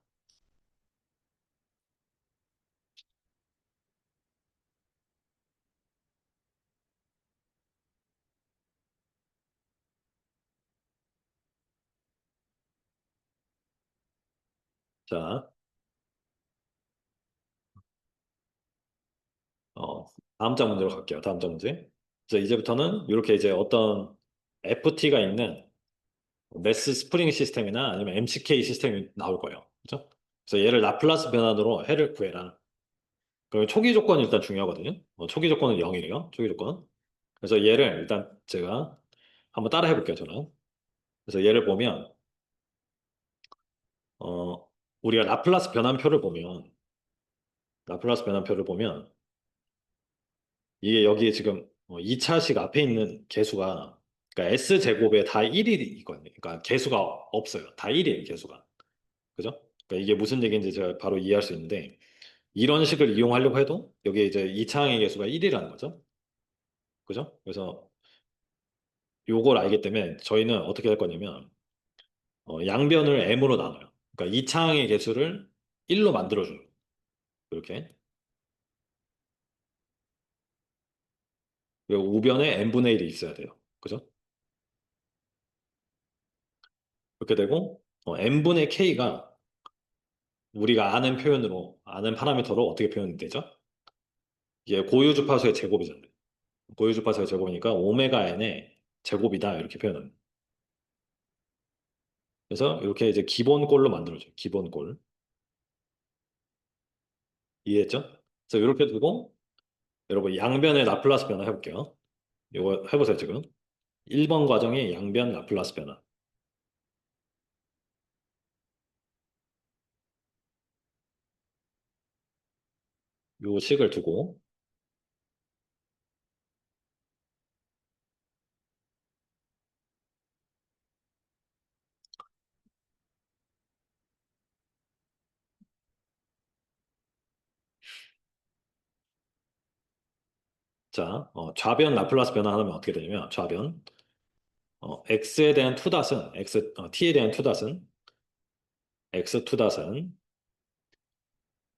자, 어, 다음 장 문제로 갈게요. 다음 장 문제. 이제부터는 이렇게 이제 어떤 FT가 있는 매스 스프링 시스템이나 아니면 MCK 시스템이 나올 거예요. 그죠? 그래서 얘를 라플라스 변환으로 해를 구해라. 그럼 초기 조건이 일단 중요하거든요. 초기 조건은 0이래요. 초기 조건. 그래서 얘를 일단 제가 한번 따라 해볼게요, 저는. 그래서 얘를 보면, 어, 우리가 라플라스 변환표를 보면, 이게 여기에 지금 2차식 앞에 있는 개수가, 그러니까 S제곱에 다 1이 있거든요. 그러니까 개수가 없어요. 다 1이에요, 개수가. 그죠? 그러니까 이게 무슨 얘기인지 제가 바로 이해할 수 있는데, 이런 식을 이용하려고 해도, 여기 이제 2차항의 개수가 1이라는 거죠. 그죠? 그래서 요걸 알기 때문에 저희는 어떻게 할 거냐면, 양변을 m으로 나눠요. 그러니까 2차항의 개수를 1로 만들어줘요. 이렇게. 그리고 우변에 n분의 1이 있어야 돼요. 그죠? 그렇게 되고, n분의 k가 우리가 아는 파라미터로 어떻게 표현이 되죠? 이게 고유주파수의 제곱이잖아요. 고유주파수의 제곱이니까 오메가 n의 제곱이다. 이렇게 표현합니다. 그래서 이렇게 이제 기본꼴로 만들어줘요. 기본꼴. 이해했죠? 그래서 이렇게 두고, 여러분 양변의 라플라스 변화 해볼게요. 이거 해보세요, 지금. 1번 과정이 양변 라플라스 변화. 요 식을 두고, 자, 좌변 라플라스 변화하면 어떻게 되냐면, 좌변, x에 대한 투닷은, t에 대한 투닷은, x 투닷은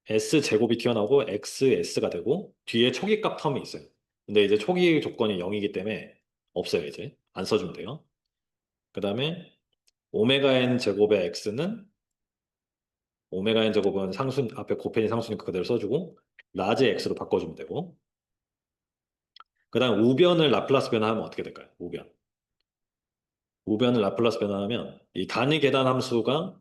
s 제곱이 튀어나오고 xs가 되고, 뒤에 초기값 텀이 있어요. 근데 이제 초기 조건이 0이기 때문에 없어요, 이제. 안 써주면 돼요. 그 다음에 오메가 n 제곱의 x는, 오메가 n 제곱은 앞에 곱해진 상수니까 그대로 써주고, 라지 x로 바꿔주면 되고, 그 다음 우변을 라플라스 변화하면 어떻게 될까요? 우변. 우변을 라플라스 변화하면 이 단위 계단 함수가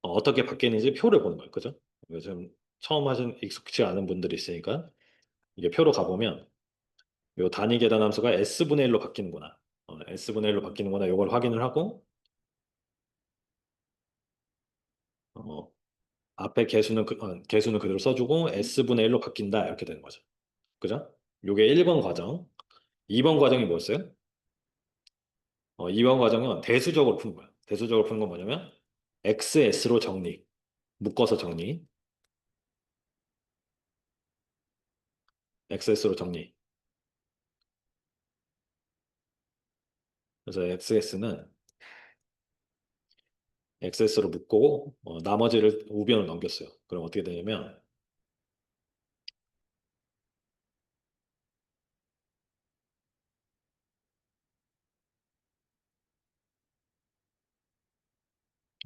어떻게 바뀌는지 표를 보는 거예요. 그죠? 이거 좀 처음 하신 익숙치 않은 분들이 있으니까 이게 표로 가보면 이 단위 계단 함수가 S분의 1로 바뀌는구나. S분의 1로 바뀌는구나. 이걸 확인을 하고 어, 앞에 개수는 그대로 써주고 S분의 1로 바뀐다. 이렇게 되는 거죠. 그죠? 요게 1번 과정. 2번 과정이 뭐였어요? 2번 과정은 대수적으로 푸는 거야. 대수적으로 푸는 건 뭐냐면 XS로 정리. 묶어서 정리. XS로 정리. 그래서 XS로 묶고 나머지를 우변을 넘겼어요. 그럼 어떻게 되냐면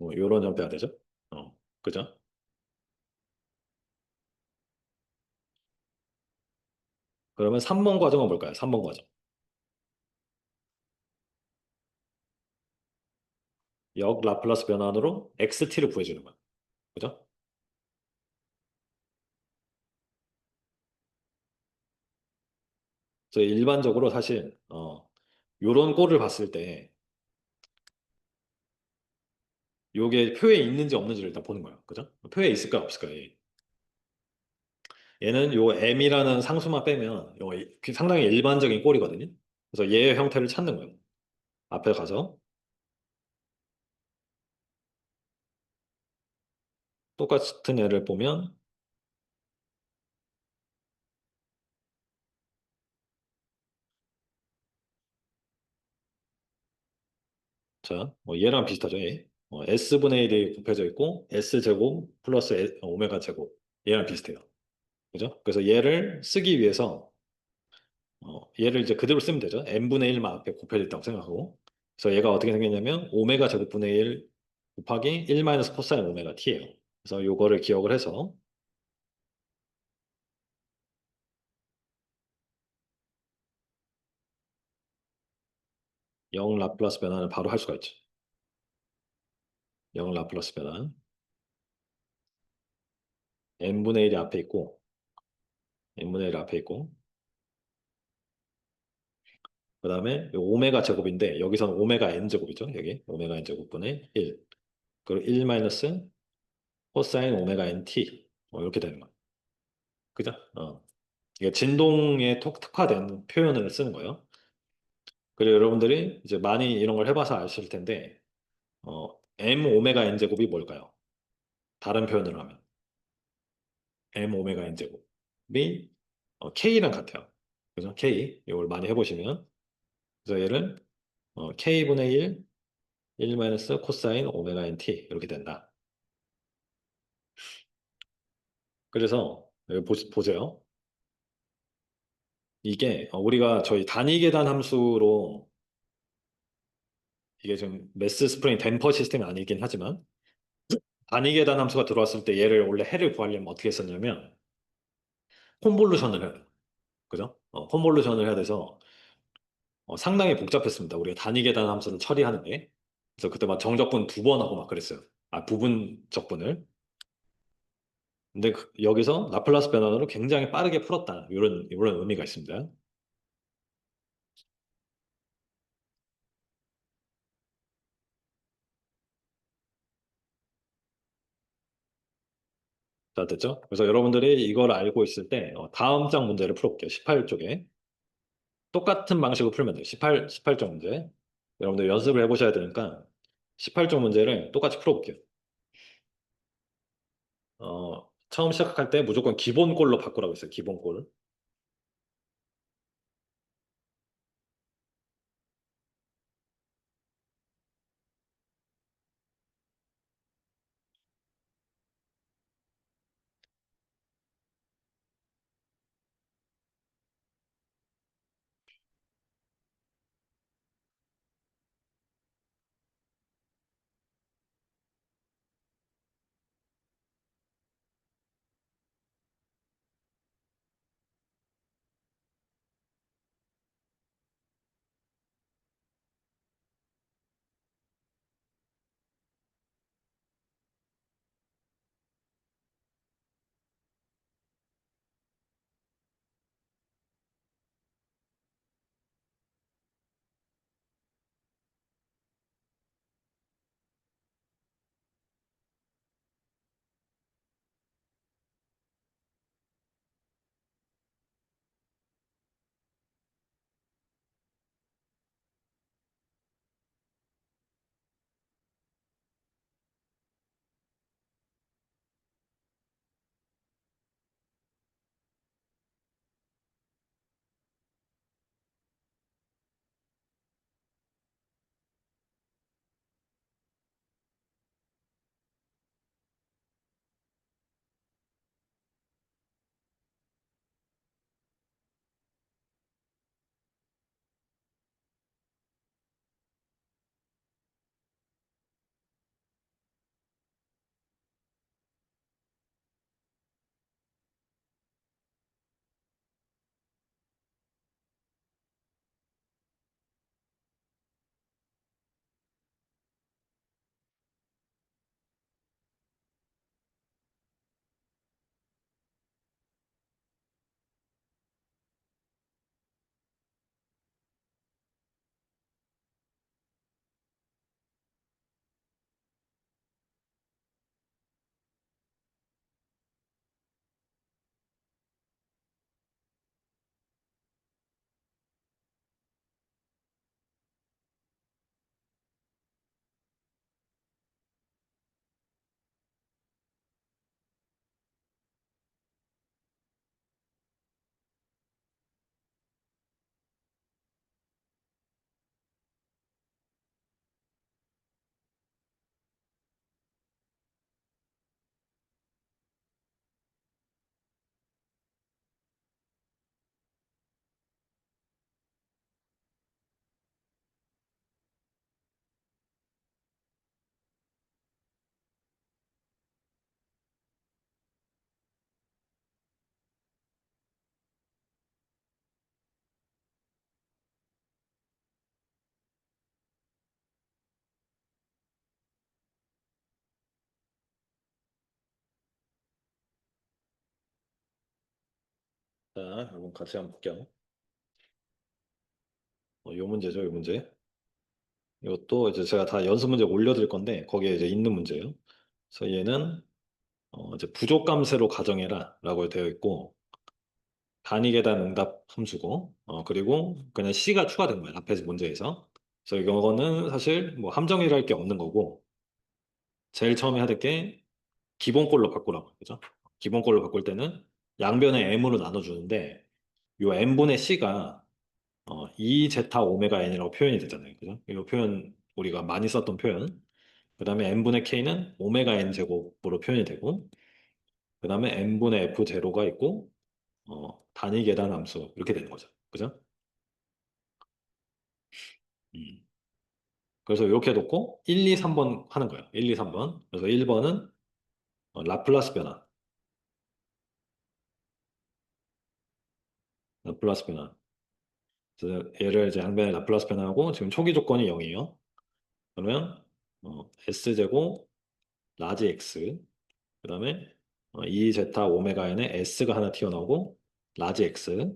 요런 형태가 되죠. 그죠? 그러면 3번 과정은 뭘까요? 3번 과정. 역 라플라스 변환으로 XT를 구해주는 거야. 그죠? 그래서 일반적으로 사실 요런 꼴을 봤을 때 요게 표에 있는지 없는지를 일단 보는 거예요. 그죠? 표에 있을까 없을까? 얘는 요 M이라는 상수만 빼면 상당히 일반적인 꼴이거든요. 그래서 얘의 형태를 찾는 거예요. 앞에 가서 똑같은 애를 보면 자, 얘랑 비슷하죠, 얘. S분의 1이 곱해져 있고, S제곱 플러스 오메가 제곱. 얘랑 비슷해요. 그죠? 그래서 얘를 쓰기 위해서, 얘를 이제 그대로 쓰면 되죠. N분의 1만 앞에 곱해져 있다고 생각하고. 그래서 얘가 어떻게 생겼냐면, 오메가 제곱분의 1 곱하기 1 마이너스 코사인 오메가 t예요. 그래서 요거를 기억을 해서, 영 라플라스 변화는 바로 할 수가 있죠. 영 라플라스 변화. n분의 1이 앞에 있고, n분의 1이 앞에 있고, 그 다음에 오메가 제곱인데, 여기서는 오메가 n 제곱이죠. 여기 오메가 n 제곱분의 1. 그리고 1 마이너스 코사인 오메가 nt. 이렇게 되는 거예요. 그죠? 이게 진동에 특화된 표현을 쓰는 거예요. 그리고 여러분들이 이제 많이 이런 걸 해봐서 아실 텐데, m 오메가 n 제곱이 뭘까요? 다른 표현으로 하면 m 오메가 n 제곱이 k랑 같아요. 그죠? k 이걸 많이 해보시면 그래서 얘를 k분의 1 마이너스 코사인 오메가 nt 이렇게 된다. 그래서 여기 보세요. 이게 우리가 저희 단위 계단 함수로 이게 좀 매스 스프링 댐퍼 시스템이 아니긴 하지만 단위 계단 함수가 들어왔을 때 얘를 원래 해를 구하려면 어떻게 했었냐면 콘볼루션을 해야 돼요. 그죠? 콘볼루션을 해야 돼서 상당히 복잡했습니다. 우리가 단위 계단 함수를 처리하는 게. 그래서 그때 막 정적분 두 번 하고 막 그랬어요. 부분 적분을. 근데 여기서 라플라스 변환으로 굉장히 빠르게 풀었다. 이런 의미가 있습니다. 자, 됐죠? 그래서 여러분들이 이걸 알고 있을 때 다음 장 문제를 풀어볼게요. 18쪽에. 똑같은 방식으로 풀면 돼요. 18쪽 문제. 여러분들 연습을 해보셔야 되니까 18쪽 문제를 똑같이 풀어볼게요. 처음 시작할 때 무조건 기본꼴로 바꾸라고 했어요. 기본꼴. 자, 여러분 같이 한번 볼게요. 요 문제죠, 요 문제. 이것도 이제 제가 다 연습 문제 올려드릴 건데 거기에 이제 있는 문제예요. 그래서 얘는 이제 부족감세로 가정해라라고 되어 있고 단위 계단 응답 함수고 그리고 그냥 C가 추가된 거예요. 앞에서 문제에서. 그래서 이거는 사실 뭐 함정이랄 게 없는 거고 제일 처음에 해야 될 게 기본꼴로 바꾸라고 그죠? 기본꼴로 바꿀 때는 양변에 m으로 나눠주는데 요 n분의 c가 2제타 오메가 n이라고 표현이 되잖아요. 그죠? 이 표현 우리가 많이 썼던 표현. 그다음에 n분의 k는 오메가 n 제곱으로 표현이 되고 그다음에 n분의 f 제로가 있고 단위 계단 함수 이렇게 되는 거죠. 그죠? 음. 그래서 이렇게 놓고 1, 2, 3번 하는 거예요. 1, 2, 3번. 그래서 1번은 라플라스 변화. 라플라스 변화. 그래서 얘를 이제 항변의 라플라스 변화하고 지금 초기 조건이 0이에요. 그러면 S제곱 라지 X 그다음에 2제타 오메가 n에 S가 하나 튀어나오고 라지 X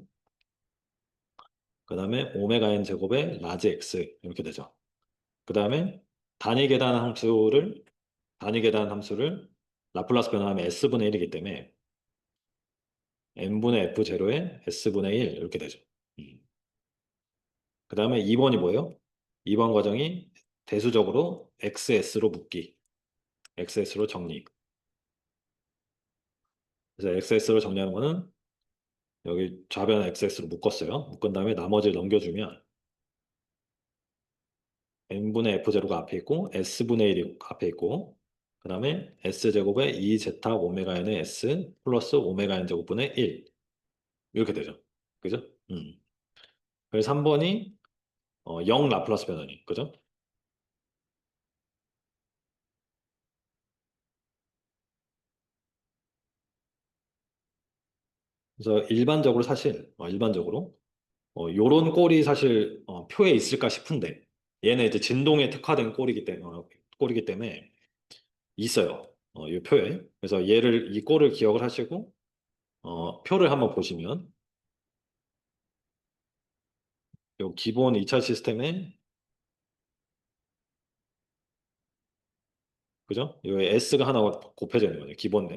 그다음에 오메가 n 제곱에 라지 X 이렇게 되죠. 그다음에 단위 계단 함수를 라플라스 변화하면 S분의 1이기 때문에 n분의 f0에 s분의 1 이렇게 되죠. 음. 그다음에 2번이 뭐예요? 2번 과정이 대수적으로 XS로 묶기. XS로 정리. 그래서 XS로 정리하는 거는 여기 좌변 XS로 묶었어요. 묶은 다음에 나머지를 넘겨주면 n분의 f0가 앞에 있고 s분의 1이 앞에 있고 그 다음에 s제곱에 2제타 오메가 n의 s 플러스 오메가 n 제곱분의 1 이렇게 되죠. 그죠? 그래서 3번이 0 라플라스 변환이 그죠? 그래서 일반적으로 사실 일반적으로 요런 꼴이 사실 표에 있을까 싶은데 얘는 이제 진동에 특화된 꼴이기 때문에 있어요. 이 표에. 그래서 이 꼴을 기억을 하시고 표를 한번 보시면 요 기본 2차 시스템에 그죠? 요 S가 하나 곱해져 있는 거죠. 기본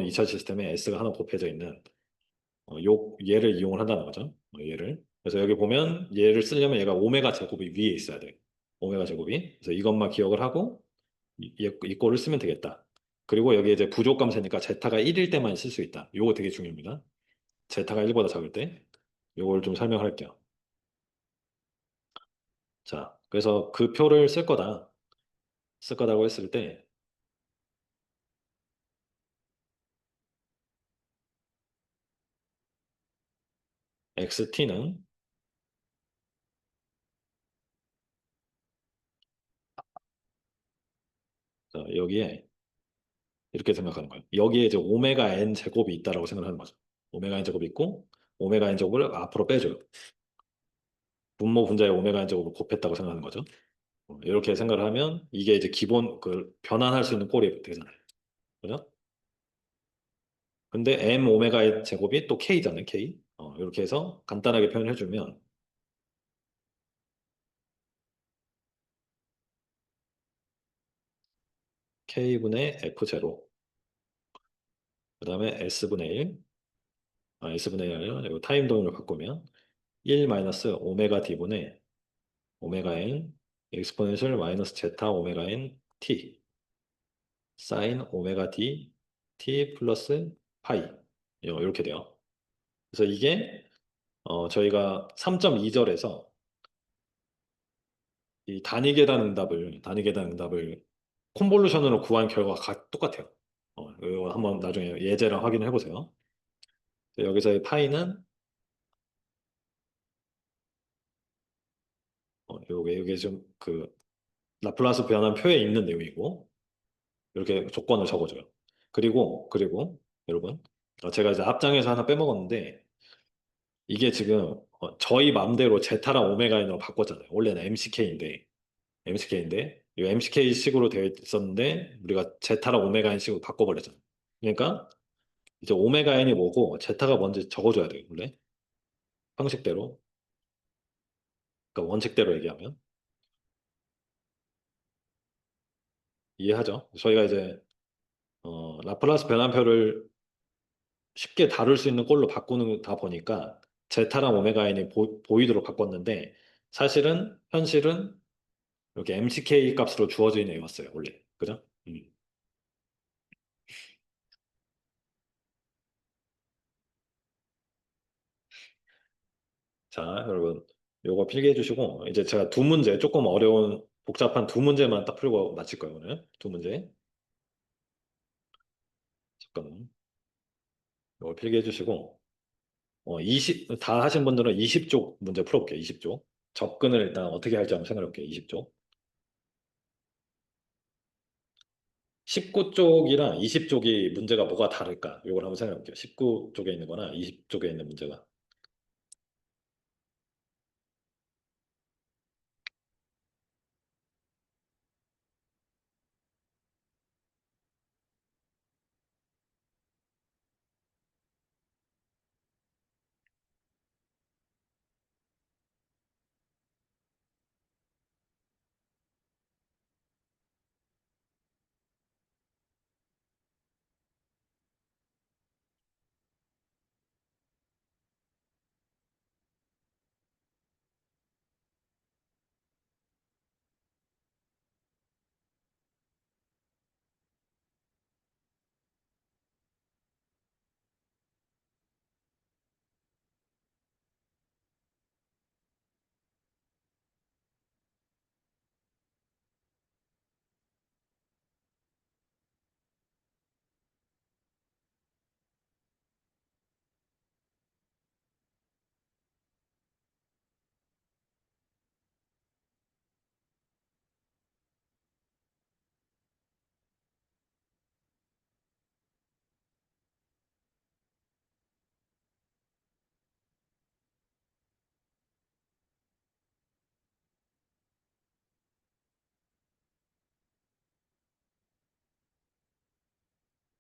2차 시스템에 S가 하나 곱해져 있는 얘를 이용을 한다는 거죠. 얘를. 그래서 여기 보면 얘를 쓰려면 얘가 오메가 제곱이 위에 있어야 돼. 오메가 제곱이. 그래서 이것만 기억을 하고 이 꼴을 쓰면 되겠다. 그리고 여기 이제 부족감세니까 제타가 1일 때만 쓸 수 있다. 요거 되게 중요합니다. 제타가 1보다 작을 때. 요걸 좀 설명할게요. 자, 그래서 그 표를 쓸 거다고 했을 때 XT는 여기에 이렇게 생각하는 거예요. 여기에 이제 오메가 n 제곱이 있다라고 생각하는 거죠. 오메가 n 제곱이 있고 오메가 n 제곱을 앞으로 빼줘요. 분모 분자에 오메가 n 제곱을 곱했다고 생각하는 거죠. 이렇게 생각을 하면 이게 이제 기본 그 변환할 수 있는 꼴이 되잖아요. 그죠? 근데 m 오메가 n 제곱이 또 k잖아요. k. 이렇게 해서 간단하게 표현해 주면 k분의 f0 그다음에 s분의 1 s분의 1이 아니라 이거 타임 도면을 바꾸면 1 마이너스 오메가 d분의 오메가 n 익스포넨셜 마이너스 제타 오메가 n t 사인 오메가 d t 플러스 파이 이렇게 돼요. 그래서 이게 저희가 3.2절에서 이 단위 계단 응답을 콘볼루션으로 구한 결과가 똑같아요. 이거 한번 나중에 예제랑 확인해 보세요. 여기서의 파이는 요게 좀 그 라플라스 변환 표에 있는 내용이고 이렇게 조건을 적어줘요. 그리고 여러분 제가 이제 앞장에서 하나 빼먹었는데 이게 지금 저희 맘대로 제타랑 오메가 n으로 바꿨잖아요. 원래는 MCK인데 이 MCK 식으로 되어 있었는데 우리가 제타랑 오메가 n 식으로 바꿔버렸잖아요. 그러니까 이제 오메가 n이 뭐고 제타가 뭔지 적어줘야 돼요, 원래. 형식대로. 그러니까 원칙대로 얘기하면. 이해하죠? 저희가 이제 라플라스 변환표를 쉽게 다룰 수 있는 꼴로 바꾸는 다 보니까 제타랑 오메가 n이 보이도록 바꿨는데 사실은 현실은 이렇게 MCK 값으로 주어져 있는 애였어요, 원래. 그죠? 자, 여러분, 요거 필기해 주시고, 이제 제가 두 문제, 조금 어려운, 복잡한 두 문제만 딱 풀고 마칠 거예요, 오늘. 두 문제. 잠깐만. 요거 필기해 주시고, 다 하신 분들은 20쪽 문제 풀어볼게요, 20쪽. 접근을 일단 어떻게 할지 한번 생각해 볼게요, 20쪽. 19쪽이랑 20쪽이 문제가 뭐가 다를까? 요걸 한번 생각해 볼게요. 19쪽에 있는 거나 20쪽에 있는 문제가.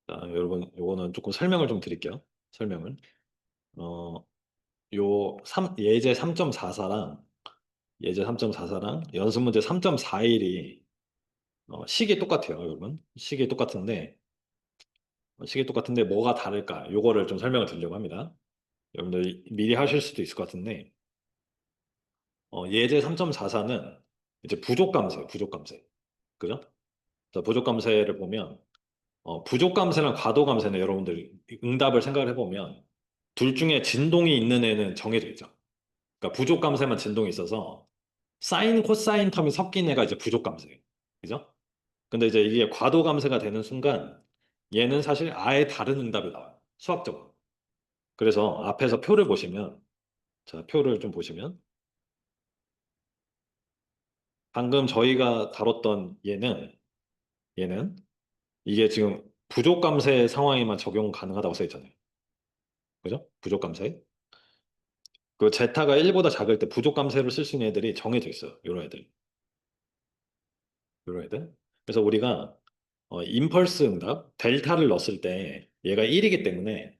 자, 여러분, 요거는 조금 설명을 좀 드릴게요. 설명을. 어, 예제 3.44랑 예제 3.44랑 연습 문제 3.41이 식이 똑같아요, 여러분. 식이 똑같은데 뭐가 다를까? 요거를 좀 설명을 드리려고 합니다. 여러분들 미리 하실 수도 있을 것 같은데 예제 3.44는 이제 부족감세예요, 부족감세. 그죠? 자, 부족감세를 보면 부족감세랑 과도감세는 여러분들 응답을 생각을 해보면 둘 중에 진동이 있는 애는 정해져 있죠. 그러니까 부족감세만 진동이 있어서 사인, 코사인 텀이 섞인 애가 이제 부족감세예요. 그죠? 근데 이제 이게 과도 감쇄가 되는 순간 얘는 사실 아예 다른 응답이 나와요. 수학적으로. 그래서 앞에서 표를 보시면 자, 표를 좀 보시면 방금 저희가 다뤘던 얘는 이게 지금 부족 감쇄 상황에만 적용 가능하다고 써 있잖아요. 그죠? 부족 감쇄. 그 제타가 1보다 작을 때 부족 감쇄를 쓸 수 있는 애들이 정해져 있어요. 요런 애들. 요런 애들. 그래서 우리가 임펄스 응답 델타를 넣었을 때 얘가 1이기 때문에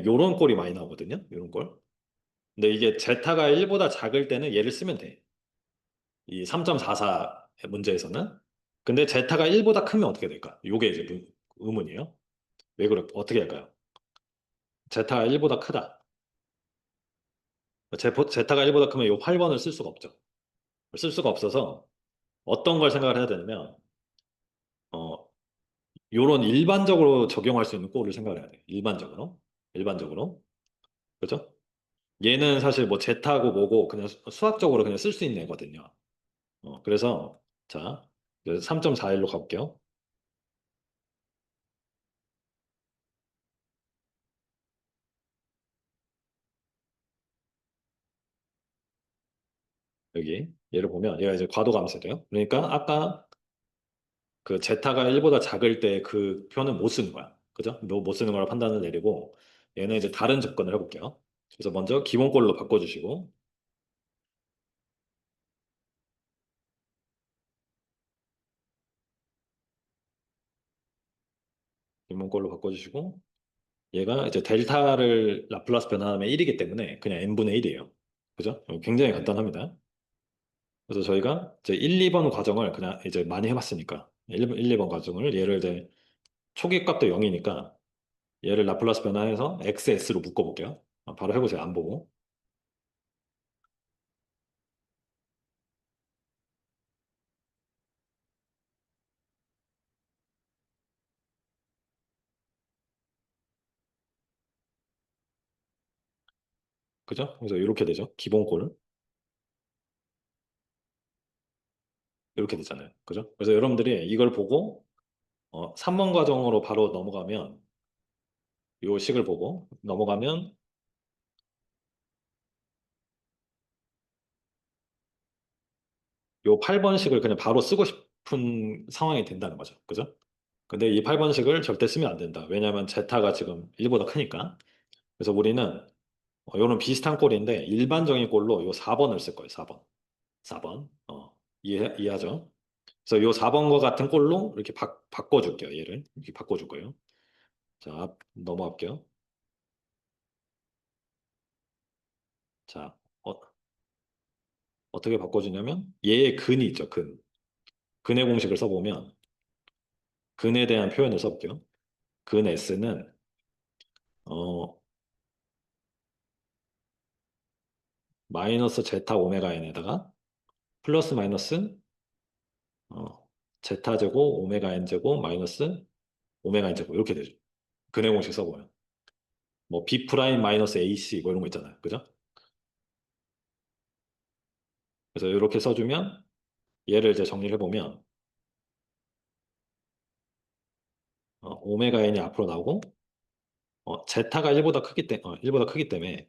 요런 꼴이 많이 나오거든요. 요런 꼴. 근데 이게 제타가 1보다 작을 때는 얘를 쓰면 돼. 이 3.44 문제에서는. 근데 제타가 1보다 크면 어떻게 될까? 요게 이제 의문이에요. 어떻게 할까요? 제타가 1보다 크다. 제타가 1보다 크면 요 8번을 쓸 수가 없죠. 쓸 수가 없어서 어떤 걸 생각을 해야 되냐면, 어, 요런 일반적으로 적용할 수 있는 꼴을 생각을 해야 돼. 일반적으로. 일반적으로. 그죠? 얘는 사실 뭐 제타고 뭐고 그냥 수학적으로 그냥 쓸 수 있는 애거든요. 그래서 자, 3.41로 가볼게요. 여기 얘를 보면 얘가 이제 과도 감쇄돼요. 그러니까 아까 그 제타가 1보다 작을 때 그 표는 못 쓰는 거야. 그죠? 못 쓰는 거라 판단을 내리고 얘는 이제 다른 접근을 해볼게요. 그래서 먼저 기본꼴로 바꿔주시고 기본꼴로 바꿔주시고 얘가 이제 델타를 라플라스 변환하면 1이기 때문에 그냥 n분의 1이에요. 그죠? 굉장히 간단합니다. 그래서 저희가 이제 1, 2번 과정을 그냥 이제 많이 해봤으니까 1, 2번 과정을 얘를 이제 초기 값도 0이니까 얘를 라플라스 변화해서 XS로 묶어볼게요. 바로 해보세요. 안 보고. 그죠? 그래서 이렇게 되죠. 기본꼴. 이렇게 되잖아요. 그죠? 그래서 여러분들이 이걸 보고 3번 과정으로 바로 넘어가면 요 식을 보고 넘어가면 요 8번식을 그냥 바로 쓰고 싶은 상황이 된다는 거죠. 그죠? 근데 이 8번식을 절대 쓰면 안 된다. 왜냐하면 제타가 지금 1보다 크니까. 그래서 우리는 요런 비슷한 꼴인데 일반적인 꼴로 요 4번을 쓸 거예요. 4번. 4번. 이해하죠? 그래서 요 4번과 같은 꼴로 이렇게 바꿔줄게요. 얘를. 이렇게 바꿔줄 거예요. 자, 넘어갈게요. 자, 어떻게 바꿔주냐면 얘의 근이 있죠. 근. 근의 공식을 써보면 근에 대한 표현을 써볼게요. 근 S는 어, 마이너스 제타 오메가 n에다가 플러스 마이너스 어, 제타 제곱 오메가 n 제곱 마이너스 오메가 n 제곱 이렇게 되죠. 근의 공식 써보면 뭐 B 프라임 마이너스 AC 뭐 이런 거 있잖아요. 그죠? 그래서 이렇게 써주면 얘를 이제 정리를 해보면 오메가 n이 앞으로 나오고 제타가 1보다 크기 때 1보다 크기 때문에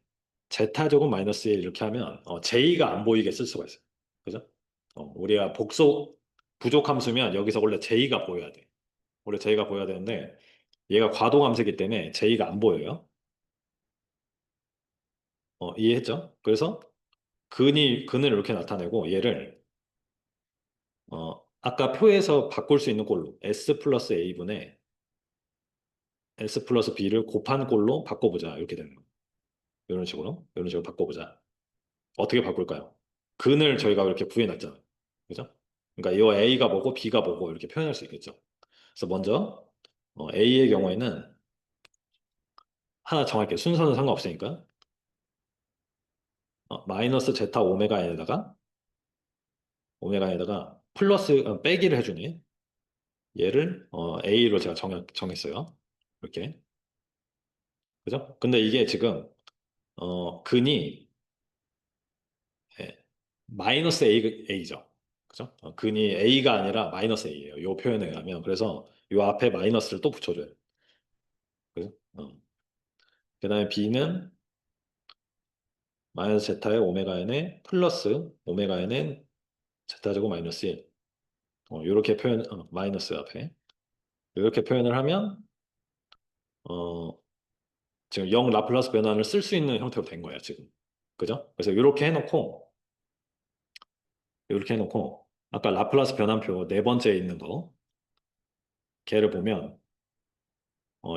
제타 제곱 마이너스 1 이렇게 하면 J가 안 보이게 쓸 수가 있어요. 그죠? 우리가 복소 부족 함수면 여기서 원래 J가 보여야 돼. 원래 J가 보여야 되는데 얘가 과도 함수이기 때문에 J가 안 보여요. 이해했죠? 그래서 근을 이렇게 나타내고 얘를 아까 표에서 바꿀 수 있는 꼴로 S 플러스 A분의 S 플러스 B를 곱한 꼴로 바꿔보자. 이렇게 되는 거예요. 이런 식으로 바꿔보자. 어떻게 바꿀까요? 근을 저희가 이렇게 구해놨잖아요. 그죠? 그러니까 이 A가 뭐고 B가 뭐고 이렇게 표현할 수 있겠죠. 그래서 먼저 A의 경우에는 하나 정할게요. 순서는 상관없으니까. 마이너스 제타 오메가에다가 플러스 빼기를 해주니 얘를 A로 제가 정했어요. 이렇게. 그죠? 근데 이게 지금 근이 예, 마이너스 A죠. 그죠? 근이 A가 아니라 마이너스 A예요. 이 표현에 의하면. 그래서 이 앞에 마이너스를 또 붙여줘요. 그죠? 그 다음에 B는 마이너스 제타의 오메가 n에 플러스 오메가 n의 제타 제곱 마이너스 1. 이렇게 마이너스 앞에. 이렇게 표현을 하면, 어, 지금 0 라플라스 변환을 쓸 수 있는 형태로 된 거예요, 지금. 그죠? 그래서 이렇게 해놓고, 아까 라플라스 변환표 네 번째에 있는 거, 걔를 보면,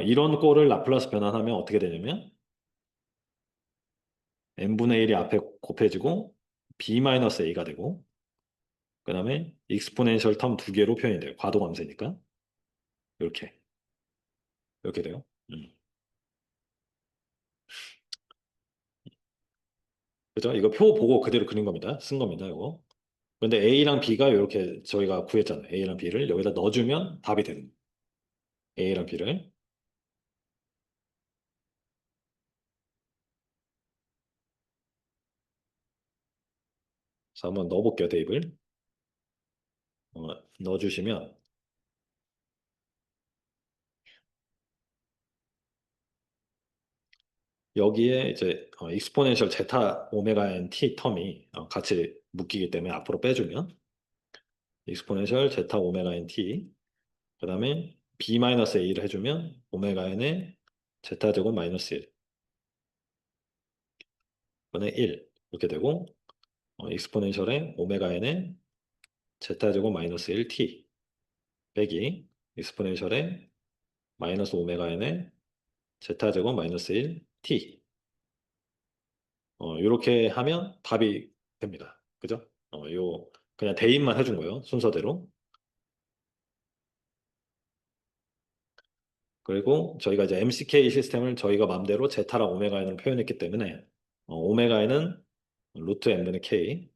이런 꼴을 라플라스 변환하면 어떻게 되냐면, n분의 1이 앞에 곱해지고, b-a가 되고, 그 다음에 익스포넨셜 텀 두 개로 표현이 돼요. 과도감세니까. 이렇게. 이렇게 돼요. 그죠? 이거 표 보고 그대로 그린 겁니다. 쓴 겁니다, 이거. 근데 A랑 B가 이렇게 저희가 구했잖아요. A랑 B를 여기다 넣어주면 답이 되는 거예요. A랑 B를. 그래서 한번 넣어볼게요, 대입을. 넣어주시면 여기에 이제 익스포넨셜 제타 오메가 n t 텀이 같이 묶이기 때문에 앞으로 빼주면 익스포넨셜 제타 오메가 n t 그 다음에 b-a를 해주면 오메가 n의 제타 제곱 마이너스 1 분의 1 이렇게 되고 익스포넨셜의 오메가 n의 제타 제곱 마이너스 1t 빼기 익스포넨셜의 마이너스 오메가 n의 제타제곱 마이너스 1 t. 이렇게 하면 답이 됩니다. 그죠? 요 그냥 대입만 해준 거예요. 순서대로. 그리고 저희가 이제 MCK 시스템을 저희가 마음대로 제타랑 오메가 n으로 표현했기 때문에 오메가 n은 루트 n분의 k,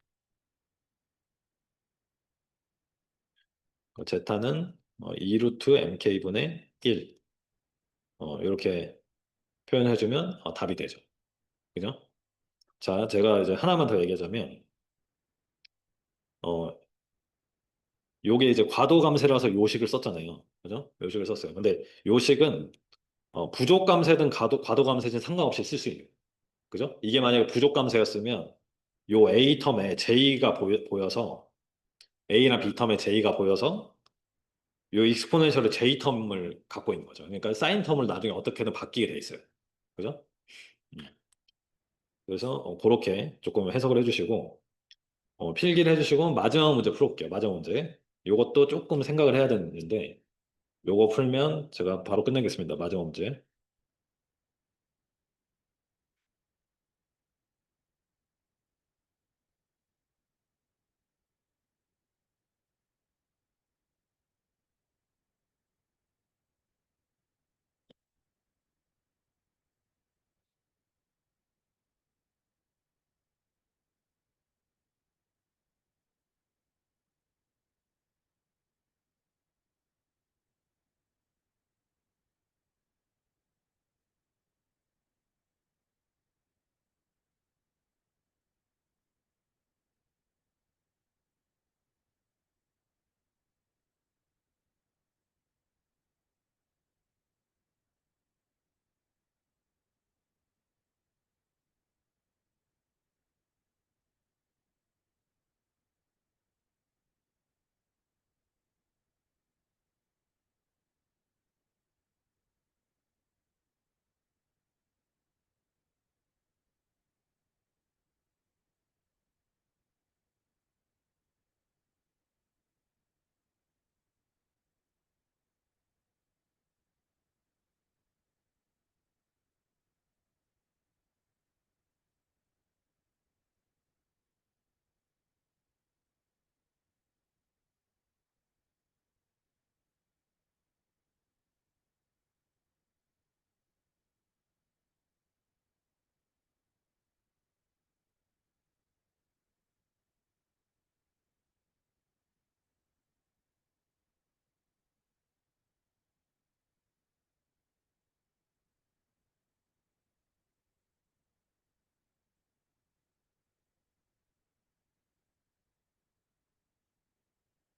제타는 2루트 mk분의 1. 이렇게 표현해주면 답이 되죠. 그죠? 자, 제가 이제 하나만 더 얘기하자면, 어, 요게 이제 과도감세라서 요식을 썼잖아요. 그죠? 요식을 썼어요. 근데 요식은 부족감세든 과도감세든 상관없이 쓸 수 있는. 그죠? 이게 만약에 부족감세였으면 요 A 텀에 J가 보여서 A랑 B 텀에 J가 보여서 요 익스포넨셜의 J 텀을 갖고 있는 거죠. 그러니까 사인 텀을 나중에 어떻게든 바뀌게 돼 있어요. 그죠? 음. 그래서 그렇게 조금 해석을 해주시고 필기를 해주시고 마지막 문제 풀어볼게요. 마지막 문제. 요것도 조금 생각을 해야 되는데 요거 풀면 제가 바로 끝내겠습니다. 마지막 문제.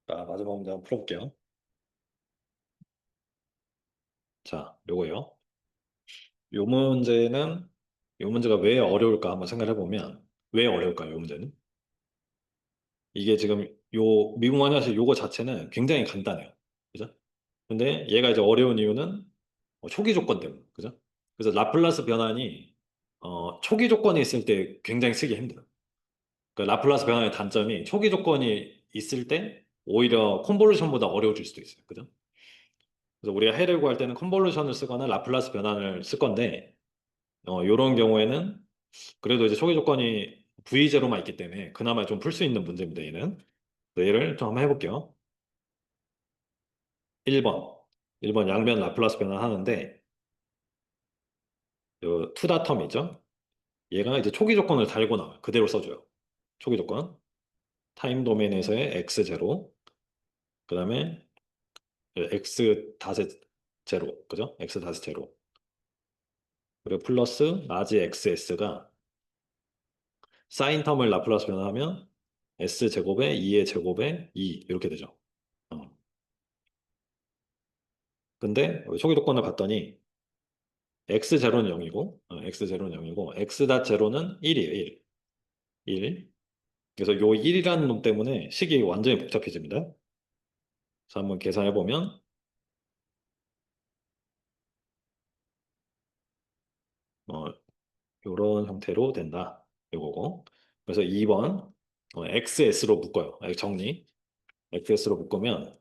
자, 마지막 문제 한번 풀어볼게요. 자, 요거요. 요 문제는 요 문제가 왜 어려울까 한번 생각해 보면 왜 어려울까요? 요 문제는 이게 지금 요 미분원형식 요거 자체는 굉장히 간단해요. 그죠? 근데 얘가 이제 어려운 이유는 초기 조건 때문에. 그죠? 그래서 라플라스 변환이 초기 조건이 있을 때 굉장히 쓰기 힘들어요. 그 라플라스 변환의 단점이 초기 조건이 있을 때 오히려 컨볼루션보다 어려워질 수도 있어요. 그죠? 그래서 우리가 해를 구할 때는 컨볼루션을 쓰거나 라플라스 변환을 쓸 건데 이런 경우에는 그래도 이제 초기 조건이 V0만 있기 때문에 그나마 좀 풀 수 있는 문제입니다. 얘는. 얘를 좀 한번 해볼게요. 1번. 1번 양변 라플라스 변환하는데 요 투다텀이죠. 얘가 이제 초기 조건을 달고 나와요. 그대로 써줘요. 초기 조건. 타임 도메인에서의 x0. 그다음에 x 다셋 제로. 그죠? x 다셋 제로. 그리고 플러스 라지 xs가 사인 텀을 라플라스 변환하면 s 제곱에 2의 제곱에 2 이렇게 되죠. 어. 근데 초기 조건을 봤더니 x0는 0이고 x0는 0이고 x.0는 1이에요. 1. 1. 그래서 요 1이라는 놈 때문에 식이 완전히 복잡해집니다. 그래서 한번 계산해 보면 어, 요런 형태로 된다. 요거고. 그래서 2번 XS로 묶어요. 정리. XS로 묶으면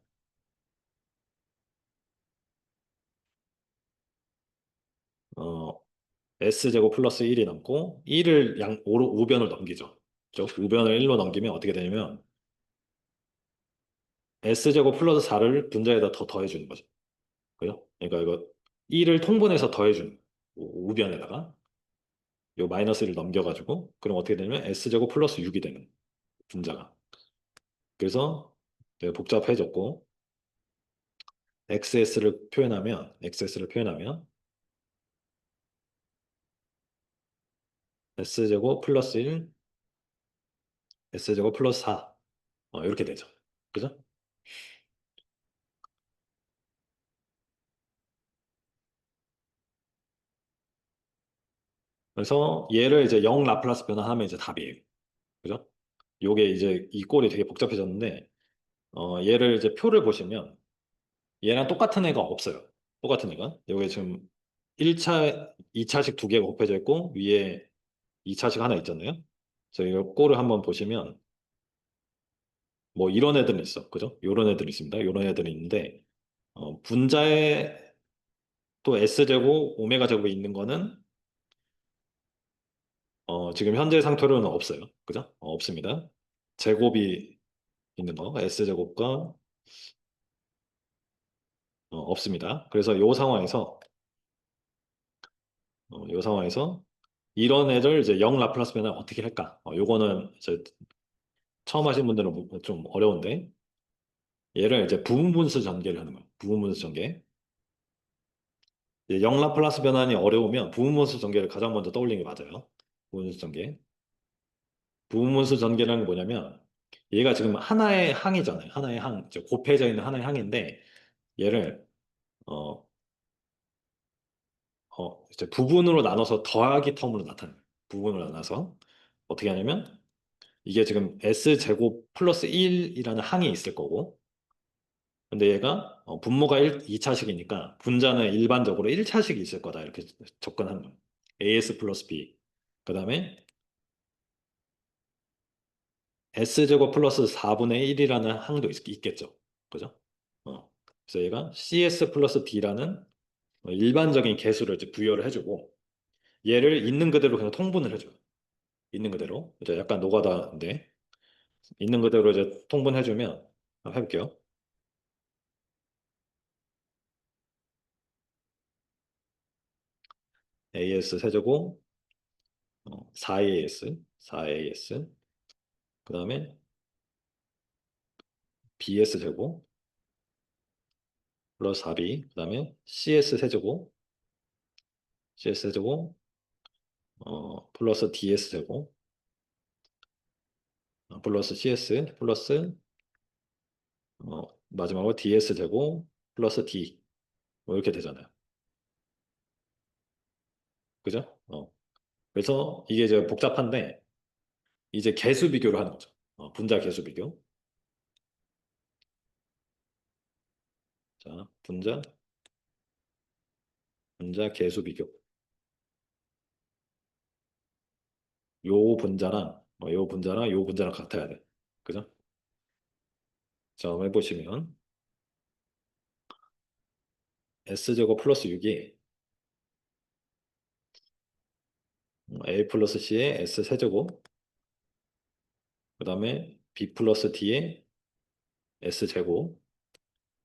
어, S제곱 플러스 1이 남고 1을 우변을 넘기죠. 그죠? 우변을 1로 넘기면 어떻게 되냐면 S제곱 플러스 4를 분자에다 더 더해주는 거죠. 그죠? 그러니까 이거 1을 통분해서 더해주는 우변에다가 요 마이너스 1을 넘겨가지고 그럼 어떻게 되냐면 S제곱 플러스 6이 되는 분자가. 그래서 되게 복잡해졌고 XS를 표현하면 S제곱 플러스 1, S제곱 플러스 4 이렇게 되죠. 그죠? 그래서 얘를 이제 0 라플라스 변환하면 이제 답이에요. 그죠? 요게 이제 이 꼴이 되게 복잡해졌는데 얘를 이제 표를 보시면 얘랑 똑같은 애가 없어요. 똑같은 애가. 요게 지금 1차, 2차식 두 개가 곱해져 있고 위에 2차식 하나 있잖아요. 그래서 이 꼴을 한번 보시면 뭐 이런 애들은 있어. 그죠? 요런 애들이 있습니다. 요런 애들이 있는데 분자에 또 S제곱, 오메가 제곱이 있는 거는 지금 현재 상태로는 없어요. 그죠? 없습니다. 제곱이 있는 거, S제곱과 없습니다. 그래서 요 상황에서 이런 애들 이제 0 라플라스 변화 어떻게 할까? 요거는 이제 처음 하신 분들은 좀 어려운데 얘를 이제 부분분수 전개를 하는 거예요. 부분분수 전개. 0 라플라스 변환이 어려우면 부분분수 전개를 가장 먼저 떠올리는 게 맞아요. 부분분수 전개. 부분분수 전개라는 게 뭐냐면 얘가 지금 하나의 항이잖아요. 하나의 항, 곱해져 있는 하나의 항인데 얘를 어, 이제 부분으로 나눠서 더하기 텀으로 나타내요. 부분으로 나눠서 어떻게 하냐면 이게 지금 S제곱 플러스 1이라는 항이 있을 거고 근데 얘가 분모가 2차식이니까 분자는 일반적으로 1차식이 있을 거다 이렇게 접근하는 거예요. AS 플러스 B 그 다음에 S제곱 플러스 4분의 1이라는 항도 있겠죠. 그죠? 그래서 얘가 CS 플러스 D라는 일반적인 개수를 이제 부여를 해주고 얘를 있는 그대로 그냥 통분을 해줘요. 있는 그대로. 이제 약간 노가다인데 있는 그대로 이제 통분해주면 한번 해볼게요. AS 세제곱 4AS 4AS 그 다음에 BS 제곱 플러스 4B 그 다음에 CS 세제곱 CS 세제곱 플러스 DS 제곱 플러스 CS 플러스 마지막으로 DS 제곱 플러스 D 뭐 이렇게 되잖아요. 그죠? 그래서 이게 이제 복잡한데 이제 개수 비교를 하는 거죠. 분자 개수 비교. 자, 분자 개수 비교. 요 분자랑 같아야 돼. 그죠? 자, 한번 해보시면 S제곱 플러스 6이 A 플러스 C의 S 세제곱 그 다음에 B 플러스 D의 S 제곱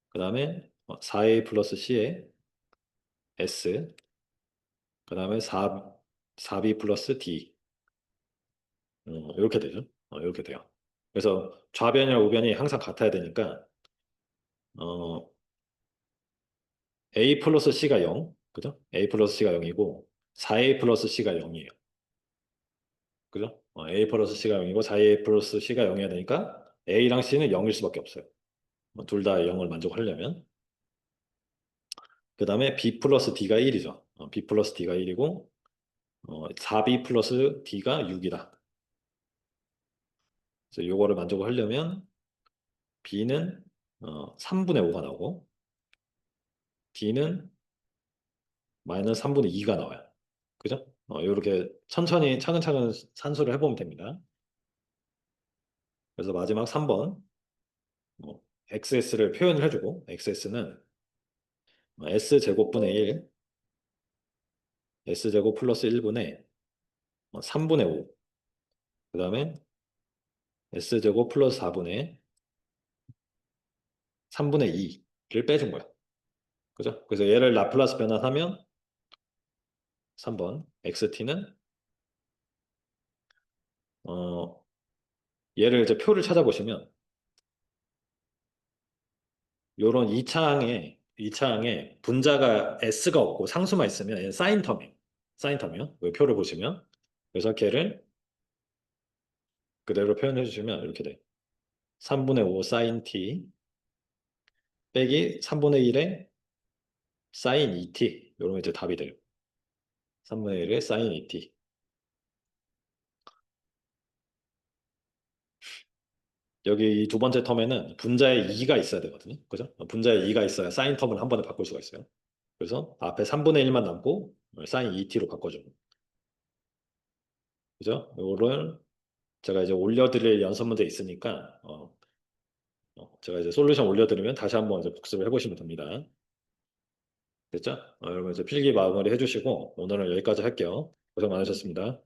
그 다음에 4A 플러스 C의 S 그 다음에 4B 플러스 D 이렇게 되죠. 이렇게 돼요. 그래서 좌변이랑 우변이 항상 같아야 되니까 어, A 플러스 C가 0, 그죠? A 플러스 C가 0이고 4A 플러스 C가 0이에요. 그죠? A 플러스 C가 0이고 4A 플러스 C가 0이어야 되니까 A랑 C는 0일 수밖에 없어요. 둘 다 0을 만족하려면. 그 다음에 B 플러스 D가 1이죠. B 플러스 D가 1이고 4B 플러스 D가 6이다. 그래서 요거를 만족하려면 B는 3분의 5가 나오고 D는 마이너스 3분의 2가 나와요. 그죠? 이렇게 천천히 차근차근 산수를 해보면 됩니다. 그래서 마지막 3번 XS를 표현을 해주고 XS는 S제곱분의 1, S제곱 플러스 1분의 3분의 5. 그 다음에 S제곱 플러스 4분의 3분의 2를 빼준 거야. 그죠? 그래서 얘를 라플라스 변환하면 3번 XT는 어, 얘를 이제 표를 찾아보시면 요런 이 창에 분자가 S가 없고 상수만 있으면 얘는 사인 텀이에요. 사인 텀이요. 그 표를 보시면. 그래서 걔를 그대로 표현해 주시면 이렇게 돼. 3분의 5 사인 T 빼기 3분의 1의 사인 2T. 요러면 이제 답이 돼요. 3분의 1의 사인 2T. 여기 이 두 번째 텀에는 분자에 2가 있어야 되거든요. 그죠? 분자에 2가 있어야 사인 텀을 한 번에 바꿀 수가 있어요. 그래서 앞에 3분의 1만 남고 사인 2t로 바꿔주고. 그죠? 이거를 제가 이제 올려드릴 연습 문제 있으니까 제가 이제 솔루션 올려드리면 다시 한번 이제 복습을 해보시면 됩니다. 됐죠? 여러분 이제 필기 마무리 해주시고 오늘은 여기까지 할게요. 고생 많으셨습니다.